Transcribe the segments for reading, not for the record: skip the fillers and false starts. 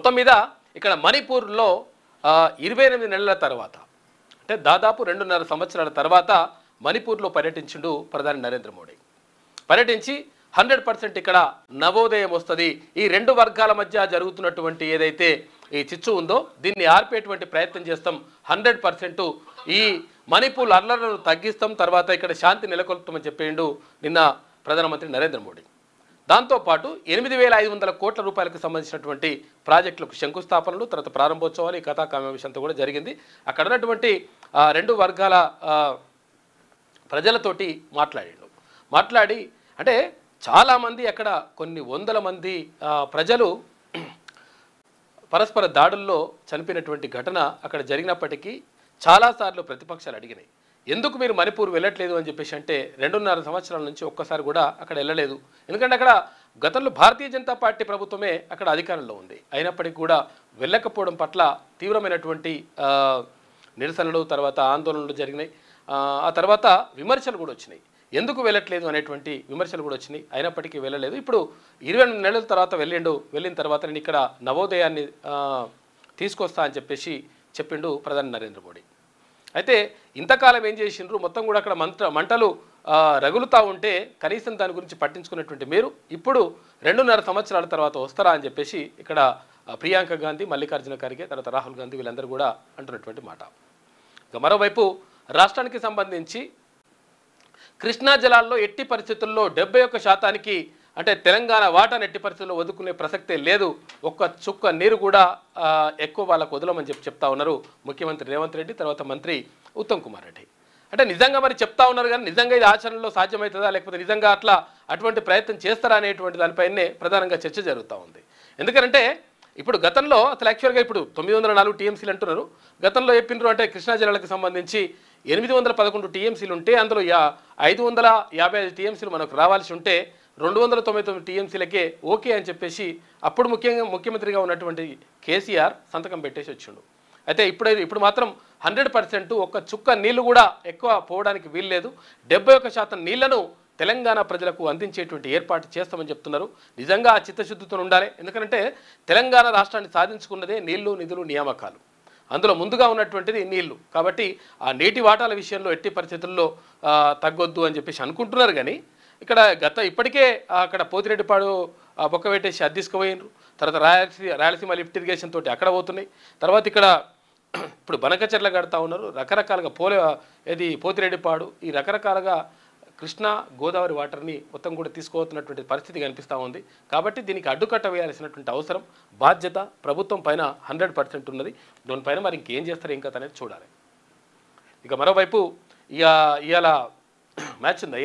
మొత్తం మీద ఇక్కడ మణిపూర్లో 28 నెలల తర్వాత అంటే దాదాపు 2.5 సంవత్సరాల తర్వాత మణిపూర్లో పర్యటించిండు ప్రధాని నరేంద్ర మోడీ. పర్యటించి 100% ఇక్కడ నవోదయం వస్తుంది, ఈ రెండు వర్గాల మధ్య జరుగుతున్నటువంటి ఏదైతే ఈ చిచ్చు ఉందో దీన్ని ఆర్పేటువంటి ప్రయత్నం చేస్తాం, 100% ఈ మణిపూర్ అల్లర్లను తగ్గిస్తాం, తర్వాత ఇక్కడ శాంతి నెలకొల్పుతామని చెప్పిండు నిన్న ప్రధానమంత్రి నరేంద్ర మోడీ. దాంతోపాటు 8,500 కోట్ల రూపాయలకు సంబంధించినటువంటి ప్రాజెక్టులకు శంకుస్థాపనలు, తర్వాత ప్రారంభోత్సవాలు, ఈ కథా కావ్యాంశంతో కూడా జరిగింది. అక్కడ ఉన్నటువంటి రెండు వర్గాల ప్రజలతోటి మాట్లాడి అంటే చాలామంది అక్కడ కొన్ని వందల మంది ప్రజలు పరస్పర దాడుల్లో చనిపోయినటువంటి ఘటన అక్కడ జరిగినప్పటికీ చాలాసార్లు ప్రతిపక్షాలు అడిగినాయి, ఎందుకు మీరు మణిపూర్ వెళ్ళట్లేదు అని చెప్పేసి. అంటే 2.5 సంవత్సరాల నుంచి ఒక్కసారి కూడా అక్కడ వెళ్ళలేదు. ఎందుకంటే అక్కడ గతంలో భారతీయ జనతా పార్టీ ప్రభుత్వమే అక్కడ అధికారంలో ఉంది. అయినప్పటికీ కూడా వెళ్ళకపోవడం పట్ల తీవ్రమైనటువంటి నిరసనలు, తర్వాత ఆందోళనలు జరిగినాయి. ఆ తర్వాత విమర్శలు కూడా వచ్చినాయి, ఎందుకు వెళ్ళట్లేదు అనేటువంటి విమర్శలు కూడా వచ్చినాయి. అయినప్పటికీ వెళ్ళలేదు. ఇప్పుడు 28 నెలల తర్వాత వెళ్ళిన తర్వాత నేను ఇక్కడ నవోదయాన్ని తీసుకొస్తా అని చెప్పేసి చెప్పిండు ప్రధాని నరేంద్ర మోడీ. అయితే ఇంతకాలం ఏం చేసిండ్రు, మొత్తం కూడా అక్కడ మంటలు రగులుతూ ఉంటే కనీసం దాని గురించి పట్టించుకున్నటువంటి మీరు ఇప్పుడు 2.5 సంవత్సరాల తర్వాత వస్తారా అని చెప్పేసి ఇక్కడ ప్రియాంక గాంధీ, మల్లికార్జున ఖర్గే, తర్వాత రాహుల్ గాంధీ వీళ్ళందరూ కూడా అంటున్నటువంటి మాట. ఇక మరోవైపు రాష్ట్రానికి సంబంధించి కృష్ణా జలాల్లో ఎట్టి పరిస్థితుల్లో 71% అంటే తెలంగాణ వాటాను ఎట్టి పరిస్థితుల్లో వదుకునే ప్రసక్తే లేదు, ఒక్క చుక్క నీరు కూడా ఎక్కువ వాళ్ళకు వదలమని చెప్తా ఉన్నారు ముఖ్యమంత్రి రేవంత్ రెడ్డి, తర్వాత మంత్రి ఉత్తమ్ కుమార్ రెడ్డి. అంటే నిజంగా మరి చెప్తా ఉన్నారు కానీ నిజంగా ఇది ఆచరణలో సాధ్యమవుతుందా, లేకపోతే నిజంగా అటువంటి ప్రయత్నం చేస్తారా అనేటువంటి దానిపైనే ప్రధానంగా చర్చ జరుగుతూ ఉంది. ఎందుకంటే ఇప్పుడు గతంలో అసలు యాక్చువల్గా ఇప్పుడు 904 టీఎంసీలు అంటున్నారు, గతంలో చెప్పినారు అంటే కృష్ణా జిల్లాలకు సంబంధించి 811 టీఎంసీలు ఉంటే అందులో 555 టీఎంసీలు మనకు రావాల్సి ఉంటే 299 టీఎంసీలకే ఓకే అని చెప్పేసి అప్పుడు ముఖ్యమంత్రిగా ఉన్నటువంటి కేసీఆర్ సంతకం పెట్టేసి వచ్చిండు. అయితే ఇప్పుడు మాత్రం 100% ఒక్క చుక్క నీళ్లు కూడా ఎక్కువ పోవడానికి వీల్లేదు, 71% నీళ్లను తెలంగాణ ప్రజలకు అందించేటువంటి ఏర్పాటు చేస్తామని చెప్తున్నారు. నిజంగా ఆ చిత్తశుద్ధితో ఉండాలి. ఎందుకంటే తెలంగాణ రాష్ట్రాన్ని సాధించుకున్నదే నీళ్లు, నిధులు, నియామకాలు, అందులో ముందుగా ఉన్నటువంటిది నీళ్లు. కాబట్టి ఆ నీటి వాటాల విషయంలో ఎట్టి పరిస్థితుల్లో తగ్గొద్దు అని చెప్పేసి అనుకుంటున్నారు. కానీ ఇక్కడ ఇప్పటికే అక్కడ పోతిరెడ్డిపాడు బొక్క పెట్టేసి అద్దెసుకుపోయినారు, తర్వాత రాయలసీమ లిఫ్ట్ ఇరిగేషన్ తోటి అక్కడ పోతున్నాయి, తర్వాత ఇక్కడ ఇప్పుడు బనకచెర్ల కడతా ఉన్నారు, రకరకాలుగా పోతిరెడ్డిపాడు ఈ రకరకాలుగా కృష్ణా గోదావరి వాటర్ని మొత్తం కూడా తీసుకోతున్నటువంటి పరిస్థితి కనిపిస్తూ ఉంది. కాబట్టి దీనికి అడ్డుకట్ట వేయాల్సినటువంటి అవసరం, బాధ్యత ప్రభుత్వం పైన 100% ఉన్నది. దానిపైన మరి ఇంకేం చేస్తారు ఇంకా అనేది చూడాలి. ఇక మరోవైపు ఇవాళ మ్యాచ్ ఉంది,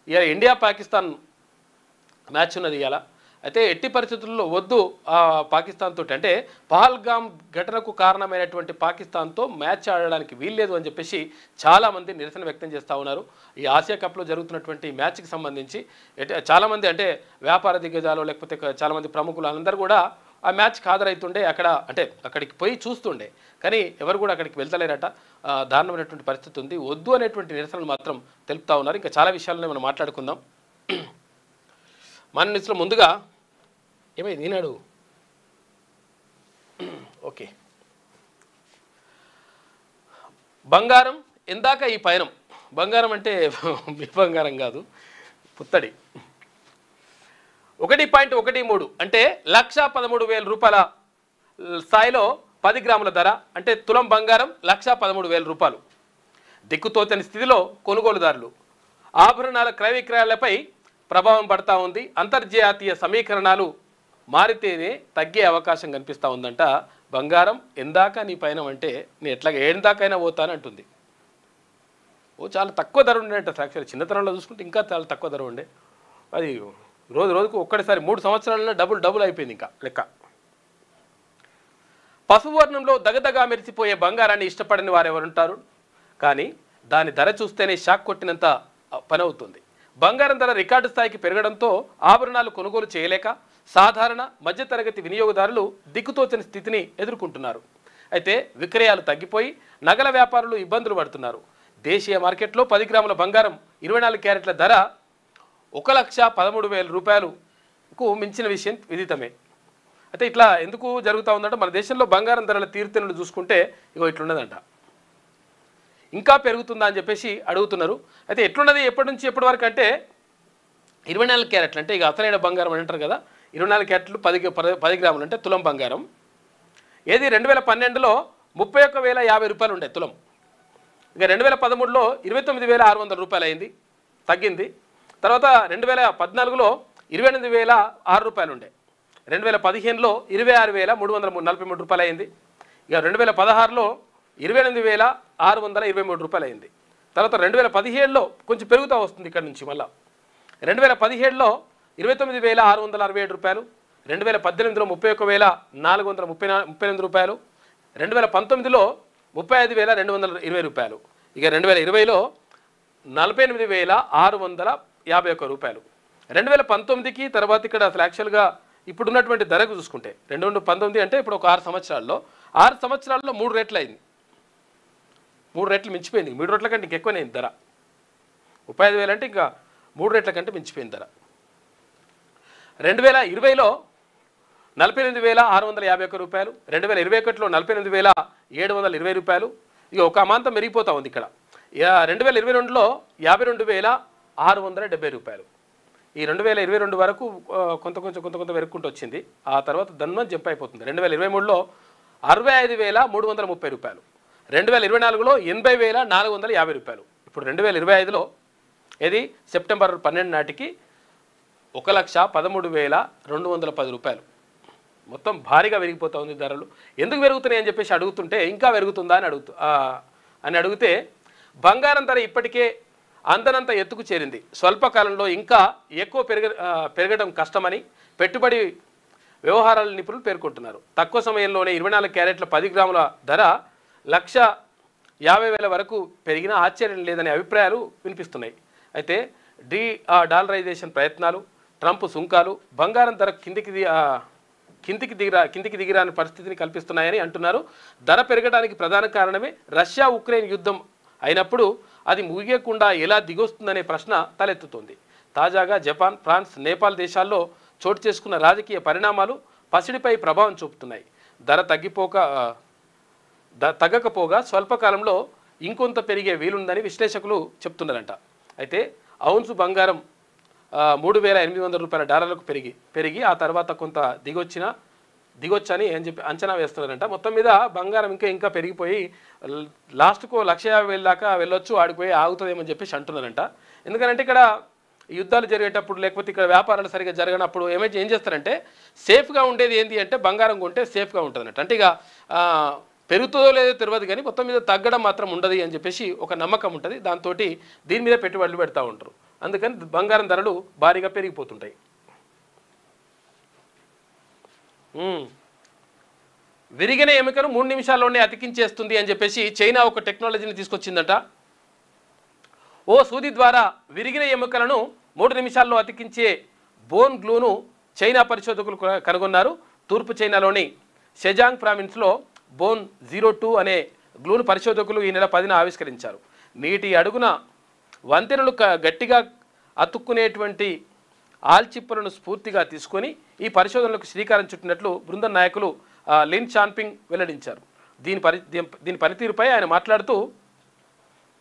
ఇవాళ ఇండియా పాకిస్తాన్ మ్యాచ్ ఉన్నది ఇవాళ. అయితే ఎట్టి పరిస్థితుల్లో వద్దు పాకిస్తాన్ తోటి, అంటే పహల్గామ్ ఘటనకు కారణమైనటువంటి పాకిస్తాన్తో మ్యాచ్ ఆడడానికి వీల్లేదు అని చెప్పేసి చాలామంది నిరసన వ్యక్తం చేస్తూ ఉన్నారు. ఈ ఆసియా కప్లో జరుగుతున్నటువంటి మ్యాచ్కి సంబంధించి చాలామంది అంటే వ్యాపార దిగ్గజాలు లేకపోతే చాలామంది ప్రముఖులు అందరూ కూడా ఆ మ్యాచ్కి హాజరవుతుండే, అక్కడికి పోయి చూస్తుండే, కానీ ఎవరు కూడా అక్కడికి వెళ్తలేరట. దారుణమైనటువంటి పరిస్థితి ఉంది, వద్దు అనేటువంటి నిరసనలు మాత్రం తెలుపుతూ ఉన్నారు. ఇంకా చాలా విషయాలను మనం మాట్లాడుకుందాం. మన న్యూస్లో ముందుగా ఏమైంది ఈనాడు, ఓకే, బంగారం ఎందాక ఈ పయనం, బంగారం అంటే మీ బంగారం కాదు, పుత్తడి 1.13 అంటే 1,13,000 రూపాయల స్థాయిలో 10 గ్రాముల ధర, అంటే తులం బంగారం 1,13,000 రూపాయలు. దిక్కుతోచని స్థితిలో కొనుగోలుదారులు, ఆభరణాల క్రయ విక్రయాలపై ప్రభావం పడతా ఉంది. అంతర్జాతీయ సమీకరణాలు మారితేనే తగ్గే అవకాశం కనిపిస్తూ ఉందంట. బంగారం ఎందాక నీ పైన అంటే నేను ఎట్లాగా ఏందాకైనా పోతానంటుంది. చాలా తక్కువ ధర ఉండేట, యాక్చువల్లీ చిన్నతనంలో చూసుకుంటే ఇంకా చాలా తక్కువ ధర ఉండే, అది రోజుకు ఒక్కడేసారి 3 సంవత్సరాలలో డబుల్ అయిపోయింది ఇంకా లెక్క. పసుపు వర్ణంలో దగదగా మెరిసిపోయే బంగారాన్ని ఇష్టపడని వారు ఎవరుంటారు, కానీ దాని ధర చూస్తేనే షాక్ కొట్టినంత పని అవుతుంది. బంగారం ధర రికార్డు స్థాయికి పెరగడంతో ఆభరణాలు కొనుగోలు చేయలేక సాధారణ మధ్యతరగతి వినియోగదారులు దిక్కుతోచని స్థితిని ఎదుర్కొంటున్నారు. అయితే విక్రయాలు తగ్గిపోయి నగల వ్యాపారులు ఇబ్బందులు పడుతున్నారు. దేశీయ మార్కెట్లో 10 గ్రాముల బంగారం 24 క్యారెట్ల ధర 1,13,000 రూపాయలకు మించిన విషయం విదితమే. అయితే ఇట్లా ఎందుకు జరుగుతూ ఉందంటే మన దేశంలో బంగారం ధరల తీరుతెన్నులు చూసుకుంటే ఇగో ఇట్లున్నదంట. ఇంకా పెరుగుతుందా అని చెప్పేసి అడుగుతున్నారు. అయితే ఎట్లున్నది ఎప్పటి నుంచి ఎప్పటి వరకు అంటే 24 క్యారెట్లు అంటే ఇక అసలైన బంగారం అని అంటారు కదా, 24 క్యారెట్లు 10 గ్రాములు అంటే తులం బంగారం. ఏది 2012లో 31,050 రూపాయలు ఉండే తులం. ఇక 2013లో 29,600 రూపాయలు అయింది, తగ్గింది. తర్వాత 2014లో 28,006 రూపాయలు ఉండే. 2015లో 26,343 రూపాయలు అయింది. ఇక 2016లో 28,623 రూపాయలు అయింది. తర్వాత 2017లో కొంచెం పెరుగుతూ వస్తుంది ఇక్కడ నుంచి మళ్ళీ. 2017లో 29,667 రూపాయలు, 2018లో 31,438 రూపాయలు, 2019లో 35,220 రూపాయలు, ఇక 2020లో 48,651 రూపాయలు. 2019కి తర్వాత ఇక్కడ అసలు యాక్చువల్గా ఇప్పుడున్నటువంటి ధరకు చూసుకుంటే 2019 అంటే ఇప్పుడు ఒక 6 సంవత్సరాల్లో 3 రెట్లు అయింది. 3 రెట్లు మించిపోయింది. 3 రెట్ల కంటే ఇంకెక్కువనే ధర. 35,000 అంటే ఇంకా 3 రెట్ల కంటే మించిపోయింది ధర. 2020లో 48,651 రూపాయలు, 2021లో 48,720 రూపాయలు. ఇక ఒక అమాంతం పెరిగిపోతూ ఉంది ఇక్కడ. 2022లో 52,670 రూపాయలు. ఈ 2022 వరకు కొంత పెరుగుకుంటూ వచ్చింది. ఆ తర్వాత ధన్మం జంప్ అయిపోతుంది. 2023లో 65,330 రూపాయలు, 2024లో 80,450 రూపాయలు. ఇప్పుడు 2025లో ఇది సెప్టెంబర్ 12 నాటికి 1,13,210 రూపాయలు. మొత్తం భారీగా పెరిగిపోతూ ఉంది ధరలు. ఎందుకు పెరుగుతున్నాయి అని చెప్పేసి అడుగుతుంటే ఇంకా పెరుగుతుందా అని అడిగితే బంగారం ధర ఇప్పటికే అందనంత ఎత్తుకు చేరింది. స్వల్పకాలంలో ఇంకా ఎక్కువ పెరగడం కష్టమని పెట్టుబడి వ్యవహారాల నిపుణులు పేర్కొంటున్నారు. తక్కువ సమయంలోనే 24 క్యారెట్ల 10 గ్రాముల ధర 1,50,000 వరకు పెరిగినా ఆశ్చర్యం లేదనే అభిప్రాయాలు వినిపిస్తున్నాయి. అయితే డాలరైజేషన్ ప్రయత్నాలు, ట్రంప్ సుంకాలు బంగారం ధర కిందికి దిగిరాని పరిస్థితిని కల్పిస్తున్నాయని అంటున్నారు. ధర పెరగడానికి ప్రధాన కారణమే రష్యా ఉక్రెయిన్ యుద్ధం అయినప్పుడు అది ముగియకుండా ఎలా దిగొస్తుందనే ప్రశ్న తలెత్తుతోంది. తాజాగా జపాన్, ఫ్రాన్స్, నేపాల్ దేశాల్లో చోటు చేసుకున్న రాజకీయ పరిణామాలు పసిడిపై ప్రభావం చూపుతున్నాయి. ధర తగ్గకపోగా స్వల్పకాలంలో ఇంకొంత పెరిగే వీలుందని విశ్లేషకులు చెప్తున్నారంట. అయితే ఔన్సు బంగారం 3,800 రూపాయల డాలర్లకు పెరిగి ఆ తర్వాత కొంత దిగొచ్చని అని చెప్పి అంచనా వేస్తున్నారంట. మొత్తం మీద బంగారం ఇంకా పెరిగిపోయి లాస్ట్కు 1,50,000 దాకా వెళ్ళొచ్చు, ఆడిపోయి ఆగుతుందేమని చెప్పేసి అంటున్నారంట. ఎందుకంటే ఇక్కడ యుద్ధాలు జరిగేటప్పుడు లేకపోతే ఇక్కడ వ్యాపారాలు సరిగ్గా జరగనప్పుడు ఏం చేస్తారంటే సేఫ్గా ఉండేది ఏంటి అంటే బంగారం కొంటే సేఫ్గా ఉంటుంది అన్నట్టు. అంటే ఇక పెరుగుతుందో లేదో తెలియదు కానీ మొత్తం మీద తగ్గడం మాత్రం ఉండదు అని చెప్పేసి ఒక నమ్మకం ఉంటుంది. దాంతో దీని మీద పెట్టుబడులు పెడతా ఉంటారు. అందుకని బంగారం ధరలు భారీగా పెరిగిపోతుంటాయి. విరిగిన ఎముకను 3 నిమిషాల్లోనే అతికించేస్తుంది అని చెప్పేసి చైనా ఒక టెక్నాలజీని తీసుకొచ్చిందట. ఓ సూది ద్వారా విరిగిన ఎముకలను 3 నిమిషాల్లో అతికించే బోన్ గ్లూను చైనా పరిశోధకులు కనుగొన్నారు. తూర్పు చైనాలోని షెజాంగ్ ప్రావిన్స్లో బోన్ 02 అనే గ్లూను పరిశోధకులు ఈ నెల 10న ఆవిష్కరించారు. నీటి అడుగున వంతెనలు గట్టిగా అతుక్కునేటువంటి ఆల్చిప్పలను స్ఫూర్తిగా తీసుకొని ఈ పరిశోధనలకు శ్రీకారం చుట్టినట్లు బృందం నాయకులు లిన్ చాన్పింగ్ వెల్లడించారు. దీని పనితీరుపై ఆయన మాట్లాడుతూ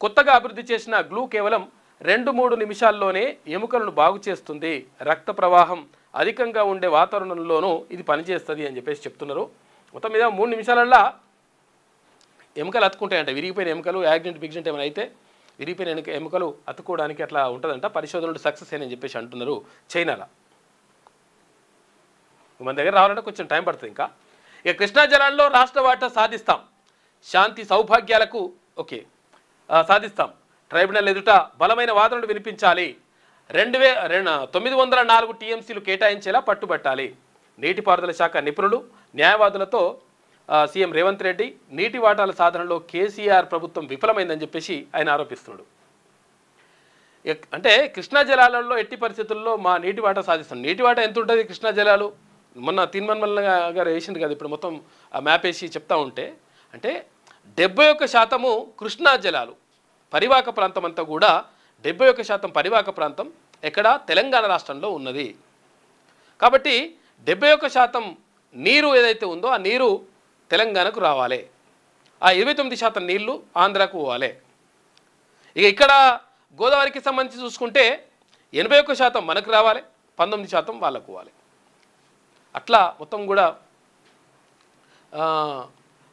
కొత్తగా అభివృద్ధి చేసిన గ్లూ కేవలం 2-3 నిమిషాల్లోనే ఎముకలను బాగు చేస్తుంది. రక్త ప్రవాహం అధికంగా ఉండే వాతావరణంలోనూ ఇది పనిచేస్తుంది అని చెప్పేసి చెప్తున్నారు. మొత్తం మీద 3 నిమిషాలల్లో ఎముకలు అతుక్కుంటాయంట. విరిగిపోయిన ఎముకలు యాక్సిడెంట్ ఏమైనా అయితే విరిగిపోయిన ఎముకలు అతుక్కోవడానికి అట్లా ఉంటుందంట. పరిశోధనలు సక్సెస్ అని చెప్పేసి అంటున్నారు చైనాలో. మన దగ్గర రావాలంటే కొంచెం టైం పడుతుంది. ఇక కృష్ణా జలాల్లో రాష్ట్ర వాటా సాధిస్తాం, శాంతి సౌభాగ్యాలకు సాధిస్తాం, ట్రైబ్యునల్ ఎదుట బలమైన వాదనలు వినిపించాలి, 904 టీఎంసీలు కేటాయించేలా పట్టుబట్టాలి. నీటిపారుదల శాఖ నిపుణులు, న్యాయవాదులతో సీఎం రేవంత్ రెడ్డి నీటి వాటాల సాధనలో కేసీఆర్ ప్రభుత్వం విఫలమైందని చెప్పేసి ఆయన ఆరోపిస్తున్నాడు. అంటే కృష్ణా జలాలలో ఎట్టి పరిస్థితుల్లో మా నీటి వాటా సాధిస్తాం. నీటి వాటా ఎంత ఉంటుంది కృష్ణా జలాలు? మొన్న తిన్మన్మల్ల గారు వేసింది కదా, ఇప్పుడు మొత్తం మ్యాప్ వేసి చెప్తా ఉంటే అంటే 71% కృష్ణా జలాలు పరివాహక ప్రాంతం అంతా కూడా 71% పరివాహక ప్రాంతం ఎక్కడ తెలంగాణ రాష్ట్రంలో ఉన్నది. కాబట్టి 71% నీరు ఏదైతే ఉందో ఆ నీరు తెలంగాణకు రావాలి. ఆ 29% నీళ్లు ఆంధ్రాకు పోవాలి. ఇక ఇక్కడ గోదావరికి సంబంధించి చూసుకుంటే 81% మనకు రావాలి, 19% వాళ్ళకు పోవాలి. అట్లా మొత్తం కూడా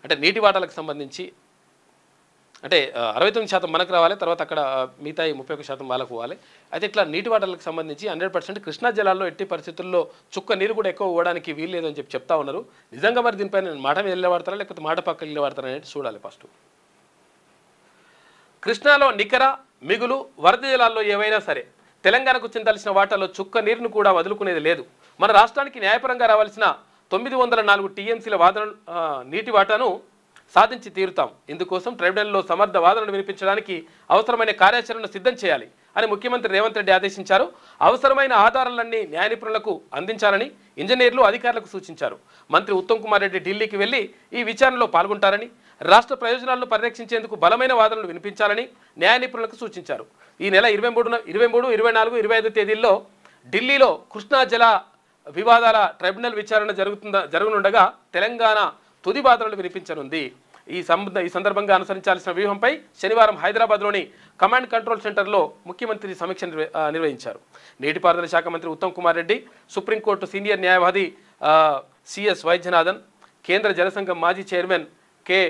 అంటే నీటి వాటాలకు సంబంధించి అంటే 69% మనకు రావాలి, తర్వాత అక్కడ మిగతా 31% వాళ్ళకు పోవాలి. అయితే ఇట్లా నీటి వాటాలకు సంబంధించి 100% కృష్ణా జలాల్లో ఎట్టి పరిస్థితుల్లో చుక్క నీరు కూడా ఎక్కువ పోవడానికి వీలు లేదని చెప్తా ఉన్నారు. నిజంగా మరి దీనిపైన మాట మీద నిలబడతారా లేకపోతే మాట పక్కన నిలబడతారా అనేది చూడాలి. ఫస్ట్ కృష్ణాలో నికర మిగులు వరద జలాల్లో ఏవైనా సరే తెలంగాణకు చెందాల్సిన వాటాలో చుక్క నీరును కూడా వదులుకునేది లేదు. మన రాష్ట్రానికి న్యాయపరంగా రావాల్సిన 904 టీఎంసీల నీటి వాటాను సాధించి తీరుతాం. ఇందుకోసం ట్రైబ్యునల్లో సమర్థ వాదనను వినిపించడానికి అవసరమైన కార్యాచరణను సిద్ధం చేయాలి అని ముఖ్యమంత్రి రేవంత్ రెడ్డి ఆదేశించారు. అవసరమైన ఆధారాలన్నీ న్యాయ నిపుణులకు అందించాలని ఇంజనీర్లు అధికారులకు సూచించారు. మంత్రి ఉత్తమ్ కుమార్ రెడ్డి ఢిల్లీకి వెళ్లి ఈ విచారణలో పాల్గొంటారని, రాష్ట్ర ప్రయోజనాలను పరిరక్షించేందుకు బలమైన వాదనలు వినిపించాలని న్యాయ నిపుణులకు సూచించారు. ఈ నెల 23, 24, 25 తేదీల్లో ఢిల్లీలో కృష్ణా జల వివాదాల ట్రైబ్యునల్ విచారణ జరగనుండగా తెలంగాణ తుది వాదనలు వినిపించనుంది. ఈ సందర్భంగా అనుసరించాల్సిన వ్యూహంపై శనివారం హైదరాబాద్లోని కమాండ్ కంట్రోల్ సెంటర్లో ముఖ్యమంత్రి సమీక్ష నిర్వహించారు. నీటిపారుదల శాఖ మంత్రి ఉత్తమ్ కుమార్ రెడ్డి, సుప్రీంకోర్టు సీనియర్ న్యాయవాది సిఎస్ వైద్యనాథన్, కేంద్ర జలసంఘం మాజీ చైర్మన్ కె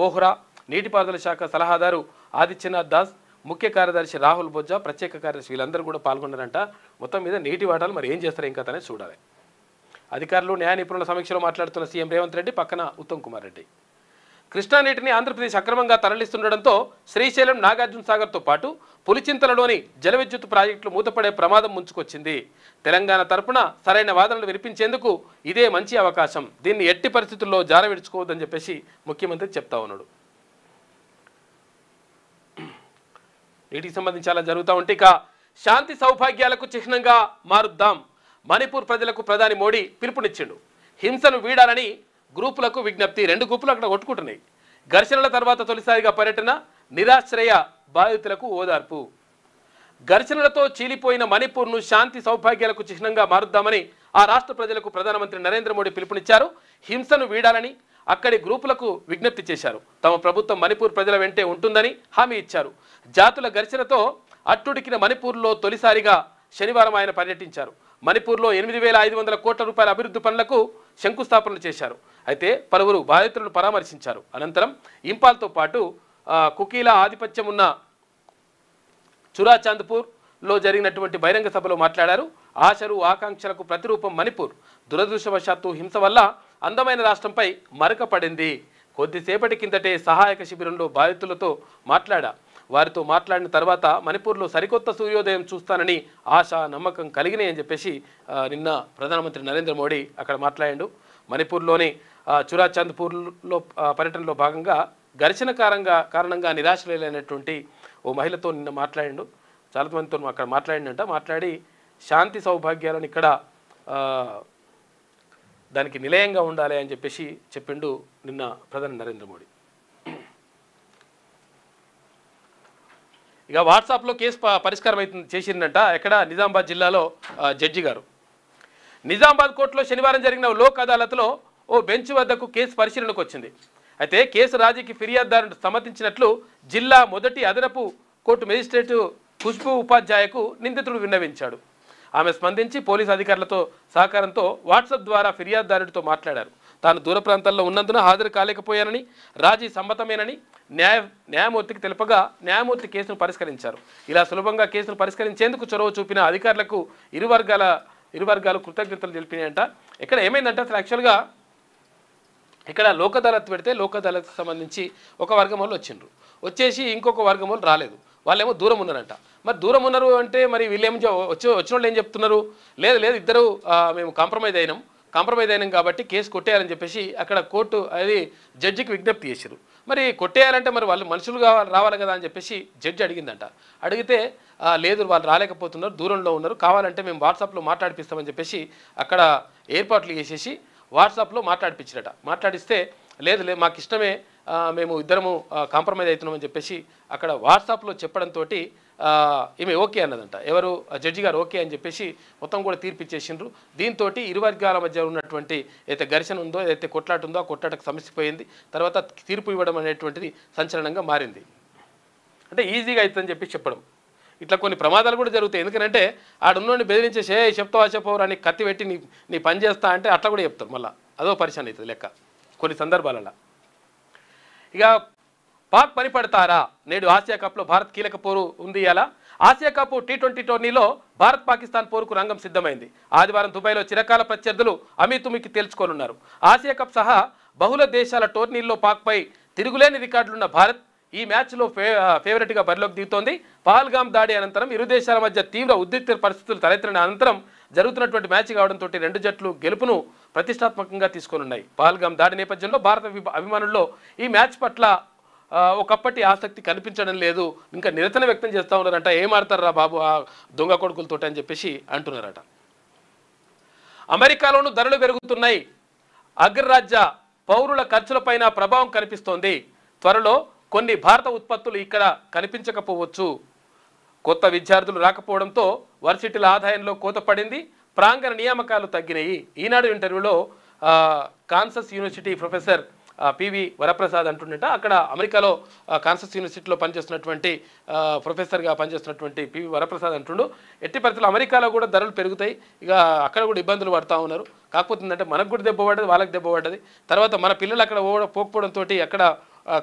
ఓహ్రా, నీటిపారుదల శాఖ సలహాదారు ఆదిత్యనాథ్ దాస్, ముఖ్య కార్యదర్శి రాహుల్ బొజ్జా, ప్రత్యేక కార్యదర్శి వీళ్ళందరూ కూడా పాల్గొన్నారంట. మొత్తం మీద నీటి వాటాలు మరి ఏం చేస్తారు ఇంకా అనేది చూడాలి. అధికారులు న్యాయ నిపుణుల సమీక్షలో మాట్లాడుతున్న సీఎం రేవంత్ రెడ్డి, పక్కన ఉత్తమ్ కుమార్ రెడ్డి. కృష్ణా నీటిని ఆంధ్రప్రదేశ్ అక్రమంగా తరలిస్తుండటంతో శ్రీశైలం, నాగార్జున సాగర్తో పాటు పులిచింతలలోని జల విద్యుత్ ప్రాజెక్టులు మూతపడే ప్రమాదం ముంచుకొచ్చింది. తెలంగాణ తరపున సరైన వాదనలు వినిపించేందుకు ఇదే మంచి అవకాశం. దీన్ని ఎట్టి పరిస్థితుల్లో జారవిడుచుకోవద్దని చెప్పేసి ముఖ్యమంత్రి చెప్తా ఉన్నాడు. నీటికి సంబంధించి అలా జరుగుతూ ఉంటే ఇక శాంతి సౌభాగ్యాలకు చిహ్నంగా మారుద్దాం. మణిపూర్ ప్రజలకు ప్రధాని మోడీ పిలుపునిచ్చిండు. హింసను వీడాలని గ్రూపులకు విజ్ఞప్తి. 2 గ్రూపులు అక్కడ కొట్టుకుంటున్నాయి. ఘర్షణల తర్వాత తొలిసారిగా పర్యటన, నిరాశ్రయ బాధితులకు ఓదార్పు. ఘర్షణలతో చీలిపోయిన మణిపూర్ను శాంతి సౌభాగ్యాలకు చిహ్నంగా మారుద్దామని ఆ రాష్ట్ర ప్రజలకు ప్రధానమంత్రి నరేంద్ర మోడీ పిలుపునిచ్చారు. హింసను వీడాలని అక్కడి గ్రూపులకు విజ్ఞప్తి చేశారు. తమ ప్రభుత్వం మణిపూర్ ప్రజల వెంటే ఉంటుందని హామీ ఇచ్చారు. జాతుల ఘర్షణతో అట్టుడికిన మణిపూర్లో తొలిసారిగా శనివారం ఆయన పర్యటించారు. మణిపూర్లో 8,500 కోట్ల రూపాయల అభివృద్ధి పనులకు శంకుస్థాపనలు చేశారు. అయితే పలువురు బాధితులను పరామర్శించారు. అనంతరం ఇంపాల్తో పాటు కుకీలా ఆధిపత్యం ఉన్న చురాచాంద్పూర్లో జరిగినటువంటి బహిరంగ సభలో మాట్లాడారు. ఆశలు, ఆకాంక్షలకు ప్రతిరూపం మణిపూర్. దురదృష్టవశాత్తు హింస వల్ల అందమైన రాష్ట్రంపై మరక పడింది. కొద్దిసేపటి కిందటే సహాయక శిబిరంలో బాధితులతో వారితో మాట్లాడిన తర్వాత మణిపూర్లో సరికొత్త సూర్యోదయం చూస్తానని ఆశ, నమ్మకం కలిగినాయని చెప్పేసి నిన్న ప్రధానమంత్రి నరేంద్ర మోడీ అక్కడ మాట్లాడాడు. మణిపూర్లోని చురాచాంద్పూర్లో పర్యటనలో భాగంగా ఘర్షణ కారణంగా నిరాశ్రయులైనటువంటి ఓ మహిళతో నిన్న మాట్లాడాడు. చాలా మందితో అక్కడ మాట్లాడినంట. మాట్లాడి శాంతి సౌభాగ్యాలను ఇక్కడ దానికి నిలయంగా ఉండాలి అని చెప్పేసి చెప్పిండు నిన్న ప్రధాని నరేంద్ర మోడీ. ఇక వాట్సాప్లో కేసు పరిష్కారం చేసిందంట. ఎక్కడ? నిజామాబాద్ జిల్లాలో జడ్జి గారు. నిజామాబాద్ కోర్టులో శనివారం జరిగిన లోక్ అదాలత్లో ఓ బెంచ్ వద్దకు కేసు పరిశీలనకు వచ్చింది. అయితే కేసు రాజీకి ఫిర్యాదుదారుడు సమ్మతించినట్లు జిల్లా మొదటి అదనపు కోర్టు మేజిస్ట్రేటు ఖుష్బూ ఉపాధ్యాయకు నిందితుడు విన్నవించాడు. ఆమె స్పందించి పోలీసు అధికారులతో సహకారంతో వాట్సాప్ ద్వారా ఫిర్యాదుదారుడితో మాట్లాడారు. తాను దూర ప్రాంతాల్లో ఉన్నందున హాజరు కాలేకపోయానని, రాజీ సమ్మతమేనని న్యాయమూర్తికి తెలుపగా న్యాయమూర్తి కేసును పరిష్కరించారు. ఇలా సులభంగా కేసును పరిష్కరించేందుకు చొరవ చూపిన అధికారులకు ఇరు వర్గాలు కృతజ్ఞతలు తెలిపినాయంట. ఇక్కడ ఏమైందంటే అసలు యాక్చువల్గా ఇక్కడ లోక్ అదాలత్ పెడితే లోక్ అదాలత్కి సంబంధించి ఒక వర్గం వాళ్ళు వచ్చేసి ఇంకొక వర్గం వాళ్ళు రాలేదు. వాళ్ళేమో దూరం ఉన్నారంట. మరి దూరం ఉన్నారు అంటే మరి వీళ్ళేమో వచ్చిన వాళ్ళు ఏం చెప్తున్నారు? లేదు ఇద్దరు మేము కాంప్రమైజ్ అయినాం కాబట్టి కేసు కొట్టేయాలని చెప్పేసి అక్కడ కోర్టు అది జడ్జికి విజ్ఞప్తి చేశారు. మరి కొట్టేయాలంటే మరి వాళ్ళు మనుషులుగా రావాలి కదా అని చెప్పేసి జడ్జి అడిగిందంట. అడిగితే లేదు వాళ్ళు రాలేకపోతున్నారు, దూరంలో ఉన్నారు, కావాలంటే మేము వాట్సాప్లో మాట్లాడిపిస్తామని చెప్పేసి అక్కడ ఏర్పాట్లు చేసేసి వాట్సాప్లో మాట్లాడిస్తే లేదు మాకు ఇష్టమే, మేము ఇద్దరము కాంప్రమైజ్ అవుతున్నామని చెప్పేసి అక్కడ వాట్సాప్లో చెప్పడంతో ఈమె ఓకే అన్నదంట. ఎవరు జడ్జి గారు ఓకే అని చెప్పేసి మొత్తం కూడా తీర్పు ఇచ్చేసిండ్రు. దీంతో ఇరు వర్గాల మధ్య ఉన్నటువంటి ఏదైతే ఘర్షణ ఉందో, ఏదైతే కొట్లాట ఉందో ఆ కొట్లాటకు సమసిపోయింది. తర్వాత తీర్పు ఇవ్వడం అనేటువంటిది సంచలనంగా మారింది. అంటే ఈజీగా అవుతుందని చెప్పి చెప్పడం. ఇట్లా కొన్ని ప్రమాదాలు కూడా జరుగుతాయి. ఎందుకంటే ఆడున్నోడిని బెదిరించేసి చెప్తావా చెప్పవరా అని కత్తి పెట్టి నీ పని చేస్తా అంటే అట్లా కూడా చెప్తారు. మళ్ళీ అదో పరిశాన్ అవుతుంది లెక్క కొన్ని సందర్భాలలో. ఇక పాక్ పనిపడతారా? నేడు ఆసియా కప్లో భారత్ కీలక పోరు ఉంది. అలా ఆసియా కప్ T20 టోర్నీలో భారత్ పాకిస్తాన్ పోరుకు రంగం సిద్ధమైంది. ఆదివారం దుబాయ్లో చిరకాల ప్రత్యర్థులు అమీతుమికి తేల్చుకోనున్నారు. ఆసియా కప్ సహా బహుళ దేశాల టోర్నీల్లో పాక్పై తిరుగులేని రికార్డులున్న భారత్ ఈ మ్యాచ్లో ఫేవరెట్గా బరిలోకి దిగుతోంది. పహల్గామ్ దాడి అనంతరం ఇరు దేశాల మధ్య తీవ్ర ఉద్రిక్త పరిస్థితులు తలెత్తిన అనంతరం జరుగుతున్నటువంటి మ్యాచ్ కావడంతో రెండు జట్లు గెలుపును ప్రతిష్టాత్మకంగా తీసుకోనున్నాయి. పహల్గామ్ దాడి నేపథ్యంలో భారత అభిమానుల్లో ఈ మ్యాచ్ పట్ల ఒకప్పటి ఆసక్తి కనిపించడం లేదు. ఇంకా నిరసన వ్యక్తం చేస్తూ ఉన్నారంట. ఏం ఆడతారా బాబు ఆ దొంగ కొడుకులతోటి అని చెప్పేసి అంటున్నారట. అమెరికాలోనూ ధరలు పెరుగుతున్నాయి. అగ్రరాజ్య పౌరుల ఖర్చులపైన ప్రభావం కనిపిస్తోంది. త్వరలో కొన్ని భారత ఉత్పత్తులు ఇక్కడ కనిపించకపోవచ్చు. కొత్త విద్యార్థులు రాకపోవడంతో వర్సిటీల ఆదాయంలో కోత పడింది. ప్రాంగణ నియామకాలు తగ్గినాయి. ఈనాడు ఇంటర్వ్యూలో Kansas university professor PV Varaprasad అంటుండట. అక్కడ అమెరికాలో కాన్సస్ యూనివర్సిటీలో పనిచేస్తున్నటువంటి ప్రొఫెసర్గా పనిచేస్తున్నటువంటి పివి వరప్రసాద్ అంటుండు, ఎట్టి పరిస్థితుల్లో అమెరికాలో కూడా ధరలు పెరుగుతాయి. ఇక అక్కడ కూడా ఇబ్బందులు పడుతూ ఉన్నారు. కాకపోతే ఏంటంటే మనకు కూడా దెబ్బ పడ్డది, వాళ్ళకి దెబ్బ పడ్డది. తర్వాత మన పిల్లలు అక్కడ పోకపోవడంతో అక్కడ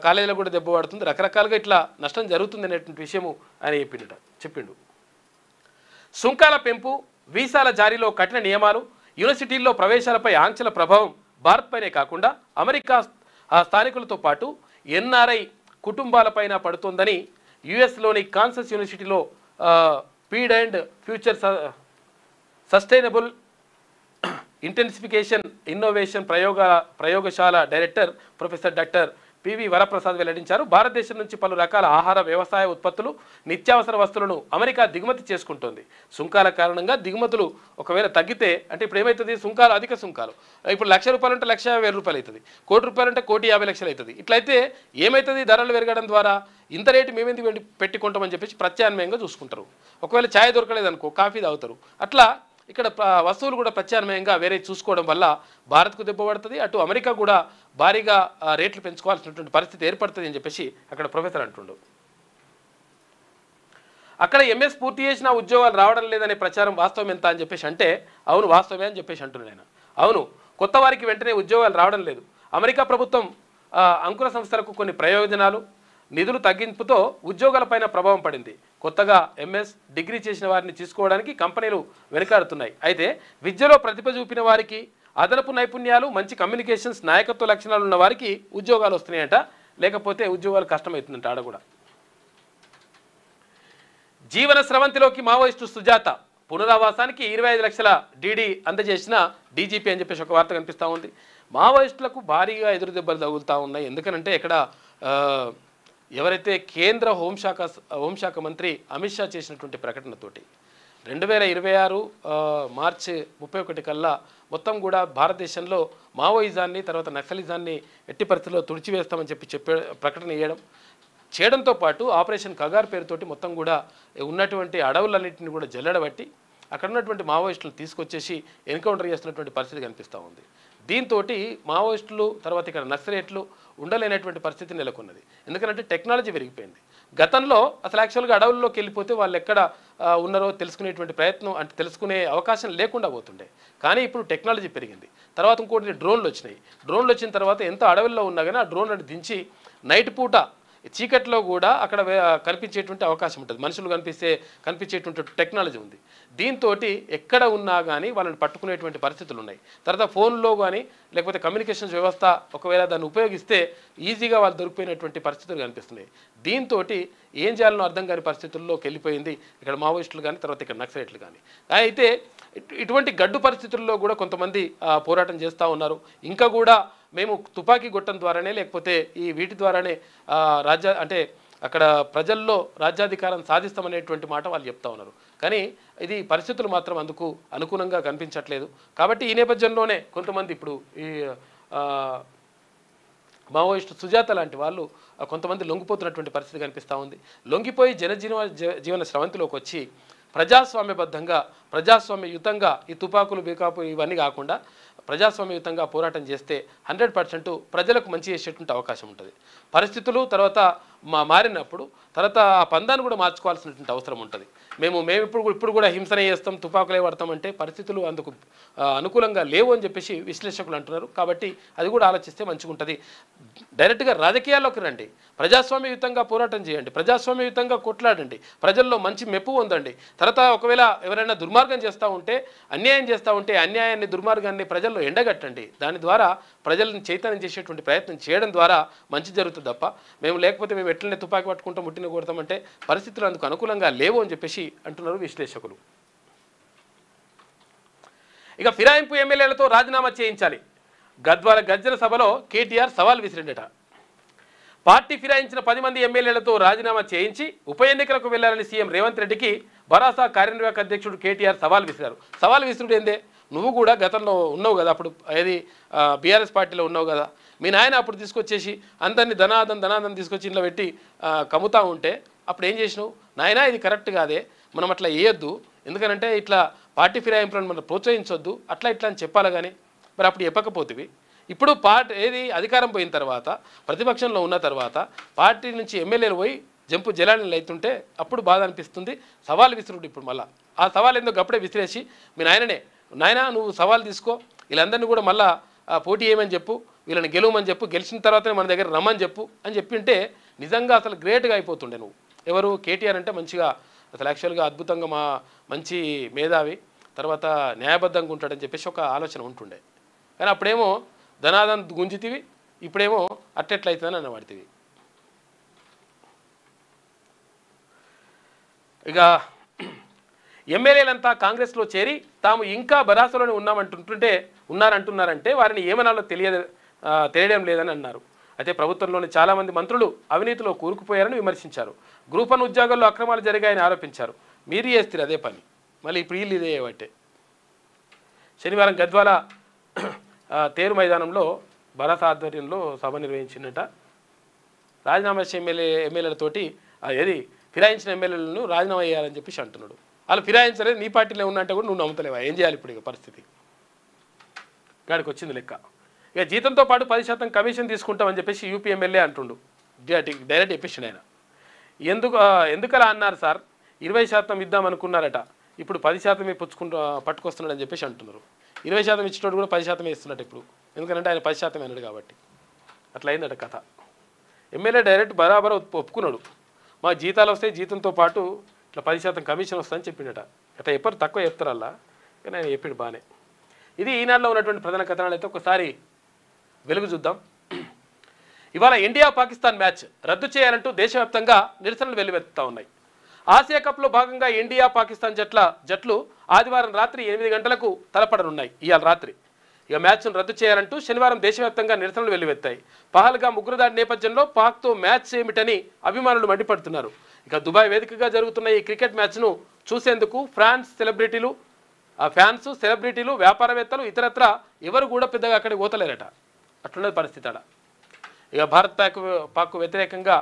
కాలేజీలో కూడా దెబ్బ పడుతుంది. రకరకాలుగా ఇట్లా నష్టం జరుగుతుంది అనేటువంటి విషయము ఆయన చెప్పిండు. సుంకాల పెంపు, వీసాల జారీలో కఠిన నియమాలు, యూనివర్సిటీల్లో ప్రవేశాలపై ఆంక్షల ప్రభావం భారత్పైనే కాకుండా అమెరికా స్థానికులతో పాటు ఎన్ఆర్ఐ కుటుంబాలపైన పడుతోందని యుఎస్లోని కాన్సస్ యూనివర్సిటీలో feed and future sustainable intensification innovation ప్రయోగశాల director professor doctor PV Varaprasad వెల్లడించారు. భారతదేశం నుంచి పలు రకాల ఆహార, వ్యవసాయ ఉత్పత్తులు, నిత్యావసర వస్తువులను అమెరికా దిగుమతి చేసుకుంటోంది. సుంకాల కారణంగా దిగుమతులు ఒకవేళ తగ్గితే అంటే ఇప్పుడు ఏమవుతుంది, సుంకాలు అధిక సుంకాలు ఇప్పుడు ₹1,00,000 అంటే ₹1,50,000 అవుతుంది, ₹1,00,00,000 అంటే ₹1,50,00,000 అవుతుంది. ఇట్లయితే ఏమవుతుంది, ధరలు పెరగడం ద్వారా ఇంత రేటు మేమెందుకు పెట్టుకుంటామని చెప్పేసి ప్రత్యామ్నాయంగా చూసుకుంటారు. ఒకవేళ ఛాయ్ దొరకలేదు అనుకో కాఫీ తాగుతారు. అట్లా ఇక్కడ వస్తువులు కూడా ప్రత్యామ్నాయంగా వేరే చూసుకోవడం వల్ల భారత్కు దెబ్బ పడుతుంది, అటు అమెరికా కూడా భారీగా రేట్లు పెంచుకోవాల్సినటువంటి పరిస్థితి ఏర్పడుతుంది అని చెప్పేసి అక్కడ ప్రొఫెసర్ అంటుండు. అక్కడ ఎంఎస్ పూర్తి చేసిన ఉద్యోగాలు రావడం లేదనే ప్రచారం వాస్తవం ఎంత అని చెప్పేసి అంటే అవును వాస్తవమే అని చెప్పేసి అంటున్నాను నేను. అవును, కొత్త వారికి వెంటనే ఉద్యోగాలు రావడం లేదు. అమెరికా ప్రభుత్వం అంకుర సంస్థలకు కొన్ని ప్రయోజనాలు, నిధులు తగ్గింపుతో ఉద్యోగాలపైన ప్రభావం పడింది. కొత్తగా ఎంఎస్ డిగ్రీ చేసిన వారిని తీసుకోవడానికి కంపెనీలు వెనుకాడుతున్నాయి. అయితే విద్యలో ప్రతిభ చూపిన వారికి, అదనపు నైపుణ్యాలు, మంచి కమ్యూనికేషన్స్, నాయకత్వ లక్షణాలు ఉన్న వారికి ఉద్యోగాలు వస్తున్నాయట. లేకపోతే ఉద్యోగాలు కష్టమవుతుందంట. ఆడ కూడా జీవన స్రవంతిలోకి మావోయిస్టు సుజాత పునరావాసానికి 25 లక్షల డీడీ అందజేసిన డీజీపీ అని చెప్పేసి ఒక వార్త కనిపిస్తూ ఉంది. మావోయిస్టులకు భారీగా ఎదురు దెబ్బలు తగులుతూ ఉన్నాయి. ఎందుకనంటే ఇక్కడ ఎవరైతే కేంద్ర హోంశాఖ మంత్రి అమిత్ షా చేసినటువంటి ప్రకటనతోటి 2026 మార్చి 31 కల్లా మొత్తం కూడా భారతదేశంలో మావోయిజాన్ని తర్వాత నక్సలిజాన్ని ఎట్టి పరిస్థితుల్లో తుడిచివేస్తామని చెప్పే ప్రకటన చేయడంతో పాటు ఆపరేషన్ కగార్ పేరుతోటి మొత్తం కూడా ఉన్నటువంటి అడవులన్నింటినీ కూడా జల్లెడబట్టి అక్కడ ఉన్నటువంటి మావోయిస్టులను తీసుకొచ్చేసి ఎన్కౌంటర్ చేస్తున్నటువంటి పరిస్థితి కనిపిస్తూ ఉంది. దీంతో మావోయిస్టులు తర్వాత ఇక్కడ నక్సలైట్లు ఉండలేనటువంటి పరిస్థితి నెలకొన్నది. ఎందుకంటే టెక్నాలజీ పెరిగిపోయింది. గతంలో అసలు యాక్చువల్గా అడవుల్లోకి వెళ్ళిపోతే వాళ్ళు ఎక్కడ ఉన్నారో తెలుసుకునేటువంటి ప్రయత్నం అంటే తెలుసుకునే అవకాశం లేకుండా పోతుండే. కానీ ఇప్పుడు టెక్నాలజీ పెరిగింది. తర్వాత ఇంకోటి డ్రోన్లు వచ్చినాయి. డ్రోన్లు వచ్చిన తర్వాత ఎంత అడవుల్లో ఉన్నా కానీ ఆ డ్రోన్లను దించి నైట్ పూట చీకట్లో కూడా అక్కడ కనిపించేటువంటి అవకాశం ఉంటుంది. మనుషులు కనిపించేటువంటి టెక్నాలజీ ఉంది. దీంతో ఎక్కడ ఉన్నా కానీ వాళ్ళని పట్టుకునేటువంటి పరిస్థితులు ఉన్నాయి. తర్వాత ఫోన్లో కానీ లేకపోతే కమ్యూనికేషన్స్ వ్యవస్థ ఒకవేళ దాన్ని ఉపయోగిస్తే ఈజీగా వాళ్ళు దొరికిపోయినటువంటి పరిస్థితులు కనిపిస్తున్నాయి. దీంతో ఏం చేయాలనో అర్థం కాని పరిస్థితుల్లోకి వెళ్ళిపోయింది ఇక్కడ మావోయిస్టులు కానీ తర్వాత ఇక్కడ నక్సలైట్లు కానీ. అయితే ఇటువంటి గడ్డు పరిస్థితుల్లో కూడా కొంతమంది పోరాటం చేస్తూ ఉన్నారు. ఇంకా కూడా మేము తుపాకీ గొట్టం ద్వారానే లేకపోతే ఈ వీటి ద్వారానే అంటే అక్కడ ప్రజల్లో రాజ్యాధికారం సాధిస్తామనేటువంటి మాట వాళ్ళు చెప్తా ఉన్నారు. కానీ ఇది పరిస్థితులు మాత్రం అందుకు అనుకూలంగా కనిపించట్లేదు. కాబట్టి ఈ నేపథ్యంలోనే కొంతమంది ఇప్పుడు ఈ మావోయిస్టు సుజాత లాంటి వాళ్ళు కొంతమంది లొంగిపోతున్నటువంటి పరిస్థితి కనిపిస్తూ ఉంది. లొంగిపోయి జీవన స్రవంతిలోకి వచ్చి ప్రజాస్వామ్యబద్ధంగా ప్రజాస్వామ్యయుతంగా ఈ తుపాకులు బీకాపు ఇవన్నీ కాకుండా ప్రజాస్వామ్యయుతంగా పోరాటం చేస్తే 100% ప్రజలకు మంచి చేసేటువంటి అవకాశం ఉంటుంది. పరిస్థితులు తర్వాత మారినప్పుడు తర్వాత ఆ పందాన్ని కూడా మార్చుకోవాల్సినటువంటి అవసరం ఉంటుంది. మేము ఇప్పుడు కూడా హింసనే చేస్తాం, తుపాకులే పడతామంటే పరిస్థితులు అందుకు అనుకూలంగా లేవు అని చెప్పేసి విశ్లేషకులు అంటున్నారు. కాబట్టి అది కూడా ఆలోచిస్తే మంచిగా ఉంటుంది. డైరెక్ట్గా రాజకీయాల్లోకి రండి, ప్రజాస్వామ్యయుతంగా పోరాటం చేయండి, ప్రజాస్వామ్యయుతంగా కొట్లాడండి, ప్రజల్లో మంచి మెప్పు పొందండి. తర్వాత ఒకవేళ ఎవరైనా దుర్మార్గం చేస్తూ ఉంటే, అన్యాయం చేస్తూ ఉంటే అన్యాయాన్ని దుర్మార్గాన్ని ప్రజల్లో ఎండగట్టండి. దాని ద్వారా ప్రజలను చైతన్యం చేసేటువంటి ప్రయత్నం చేయడం ద్వారా మంచి జరుగుతుంది తప్ప లేకపోతే మేము ఎట్లనే తుపాకీ పట్టుకుంటాం ముట్టిన కొడతామంటే పరిస్థితులు అందుకు అనుకూలంగా లేవు అని చెప్పేసి అంటున్నారు విశ్లేషకులు. ఇక ఫిరాయింపు ఎమ్మెల్యేలతో రాజీనామా చేయించాలి. గద్వాల గర్జన సభలో కేటీఆర్ సవాల్ విసిరిండట. పార్టీ ఫిరాయించిన 10 మంది ఎమ్మెల్యేలతో రాజీనామా చేయించి ఉప ఎన్నికలకు వెళ్లాలని సీఎం రేవంత్ రెడ్డికి భరోసా కార్యనిర్వాహక అధ్యక్షుడు కేటీఆర్ సవాల్ విసిరారు. సవాల్ విసురుడు ఏందే, నువ్వు కూడా గతంలో ఉన్నావు కదా, అప్పుడు ఏది బీఆర్ఎస్ పార్టీలో ఉన్నావు కదా, మీ నాయన అప్పుడు తీసుకొచ్చేసి అందరినీ ధనాదం తీసుకొచ్చి ఇంట్లో పెట్టి కమ్ముతా ఉంటే అప్పుడు ఏం చేసినావు నాయన, ఇది కరెక్ట్ కాదే, మనం అట్లా వేయొద్దు, ఎందుకనంటే ఇట్లా పార్టీ ఫిరాయింపులను మనం ప్రోత్సహించొద్దు, అట్లా ఇట్లా అని చెప్పాలి. కానీ మరి అప్పుడు చెప్పకపోతివి. ఇప్పుడు ఏది అధికారం పోయిన తర్వాత ప్రతిపక్షంలో ఉన్న తర్వాత పార్టీ నుంచి ఎమ్మెల్యేలు పోయి జంపు జలాలను అవుతుంటే అప్పుడు బాధ అనిపిస్తుంది. సవాల్ విసురుడు ఇప్పుడు మళ్ళీ ఆ సవాల్ ఎందుకు అప్పుడే విసిరేసి మీ నాయన నువ్వు సవాల్ తీసుకో, వీళ్ళందరినీ కూడా మళ్ళీ పోటీ చేయమని చెప్పు, వీళ్ళని గెలవమని చెప్పు, గెలిచిన తర్వాతనే మన దగ్గర రమ్మని చెప్పు అని చెప్పింటే నిజంగా అసలు గ్రేట్గా అయిపోతుండే. నువ్వు ఎవరు కేటీఆర్ అంటే మంచిగా అసలు యాక్చువల్గా అద్భుతంగా మంచి మేధావి, తర్వాత న్యాయబద్ధంగా ఉంటాడని చెప్పేసి ఒక ఆలోచన ఉంటుండే. కానీ అప్పుడేమో ధనాదం గుంజితివి, ఇప్పుడేమో అట్టెట్లయితుందని అన్నవాడితివి. ఇక ఎమ్మెల్యేలంతా కాంగ్రెస్లో చేరి తాము ఇంకా బరాసలోనే ఉన్నారంటున్నారంటే వారిని ఏమనాలో తెలియడం లేదని అన్నారు. అయితే ప్రభుత్వంలోని చాలామంది మంత్రులు అవినీతిలో కూరుకుపోయారని విమర్శించారు. గ్రూప్ 1 ఉద్యోగాల్లో అక్రమాలు జరిగాయని ఆరోపించారు. మీరు చేస్తారు అదే పని, మళ్ళీ ఇప్పుడు వీళ్ళు ఇదే బట్టే. శనివారం గద్వాల తేరు మైదానంలో భరత ఆధ్వర్యంలో సభ నిర్వహించినట. రాజీనామా ఎమ్మెల్యేలతోటి ఏది ఫిరాయించిన ఎమ్మెల్యేలను రాజీనామా చేయాలని చెప్పేసి అంటున్నాడు. వాళ్ళు ఫిరాయించలేదు, నీ పార్టీలో ఉన్నంటే కూడా నువ్వు నమ్ముతలేవా, ఏం చేయాలి ఇప్పుడు? ఇక పరిస్థితి గాడికి వచ్చింది లెక్క. ఇక జీతంతో పాటు 10% కమిషన్ తీసుకుంటామని చెప్పేసి యూపీ ఎమ్మెల్యే అంటుండు. డైరెక్ట్ చెప్పేసిండు ఆయన. ఎందుకలా అన్నారు సార్, 20% ఇద్దామనుకున్నారట, ఇప్పుడు 10% పట్టుకొస్తున్నాడని చెప్పేసి అంటున్నారు. 20% ఇచ్చినోడు కూడా 10% ఇస్తున్నట్టు ఇప్పుడు, ఎందుకంటే ఆయన 10% అన్నాడు కాబట్టి అట్లా అయిందట కథ. ఎమ్మెల్యే డైరెక్ట్ బరాబర్ ఒప్పుకున్నాడు, మా జీతాలు వస్తాయి, జీతంతో పాటు ఇట్లా 10% కమిషన్ వస్తుందని చెప్పిండట. అట్లా ఎప్పుడు తక్కువ చెప్తారు అలా, కానీ ఆయన చెప్పిండు బాగానే. ఇది ఈనాడులో ఉన్నటువంటి ప్రధాన కథనాలు. అయితే ఒకసారి వెలుగు చూద్దాం. ఇవాళ ఇండియా పాకిస్తాన్ మ్యాచ్ రద్దు చేయాలంటూ దేశవ్యాప్తంగా నిరసనలు వెల్లువెత్తుతూ ఉన్నాయి. ఆసియా కప్లో భాగంగా ఇండియా పాకిస్తాన్ జట్లు ఆదివారం రాత్రి 8 గంటలకు తలపడనున్నాయి. ఇవాళ రాత్రి ఇక మ్యాచ్ను రద్దు చేయాలంటూ శనివారం దేశవ్యాప్తంగా నిరసనలు వెల్లువెత్తాయి. పహల్గామ్ ఉగ్రదాడి నేపథ్యంలో పాక్తో మ్యాచ్ ఏమిటని అభిమానులు మండిపడుతున్నారు. ఇక దుబాయ్ వేదికగా జరుగుతున్న ఈ క్రికెట్ మ్యాచ్ను చూసేందుకు ఫ్యాన్స్, సెలబ్రిటీలు, వ్యాపారవేత్తలు ఇతరత్ర ఎవరు కూడా పెద్దగా అక్కడికి పోతలేరట. అట్లున్నది పరిస్థితి అక్కడ. ఇక భారత్ పాక్ వ్యతిరేకంగా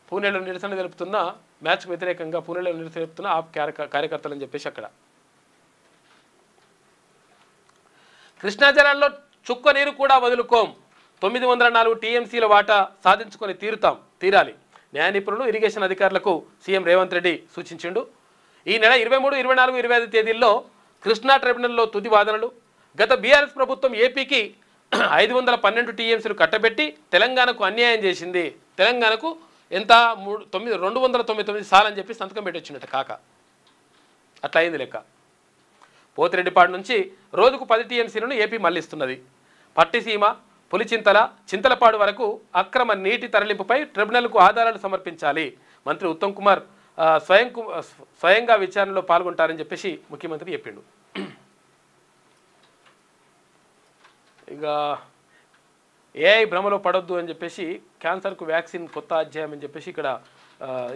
పూణేలో నిరసన తెలుపుతున్న, మ్యాచ్కు వ్యతిరేకంగా పూణేలో నిరసన తెలుపుతున్న ఆప్ కార్యకర్తలు అని చెప్పేసి అక్కడ. కృష్ణా జలాల్లో చుక్క నీరు కూడా వదులుకోం, 904 టీఎంసీల వాటా సాధించుకొని తీరాలి. న్యాయ నిపుణులు, ఇరిగేషన్ అధికారులకు సీఎం రేవంత్ రెడ్డి సూచించిండు. ఈ నెల 23, 24, 25 తేదీల్లో కృష్ణా ట్రిబ్యునల్లో తుది వాదనలు. గత బీఆర్ఎస్ ప్రభుత్వం ఏపీకి 512 టీఎంసీలు కట్టబెట్టి తెలంగాణకు అన్యాయం చేసింది. తెలంగాణకు ఎంత 299 సార్లు అని చెప్పి సంతకం పెట్టొచ్చినట్టు కాక అట్లా అయింది లెక్క. పోతిరెడ్డిపాడు నుంచి రోజుకు 10 టీఎంసీలను ఏపీ మళ్లిస్తున్నది. పట్టిసీమ, పులిచింతల, చింతలపాడు వరకు అక్రమ నీటి తరలింపుపై ట్రిబ్యునల్కు ఆధారాలు సమర్పించాలి. మంత్రి ఉత్తమ్ కుమార్ స్వయంగా విచారణలో పాల్గొంటారని చెప్పేసి ముఖ్యమంత్రి చెప్పిండు. ఇక ఏఐ భ్రమలో పడొద్దు అని చెప్పేసి క్యాన్సర్కు వ్యాక్సిన్ కొత్త అధ్యాయం అని చెప్పేసి ఇక్కడ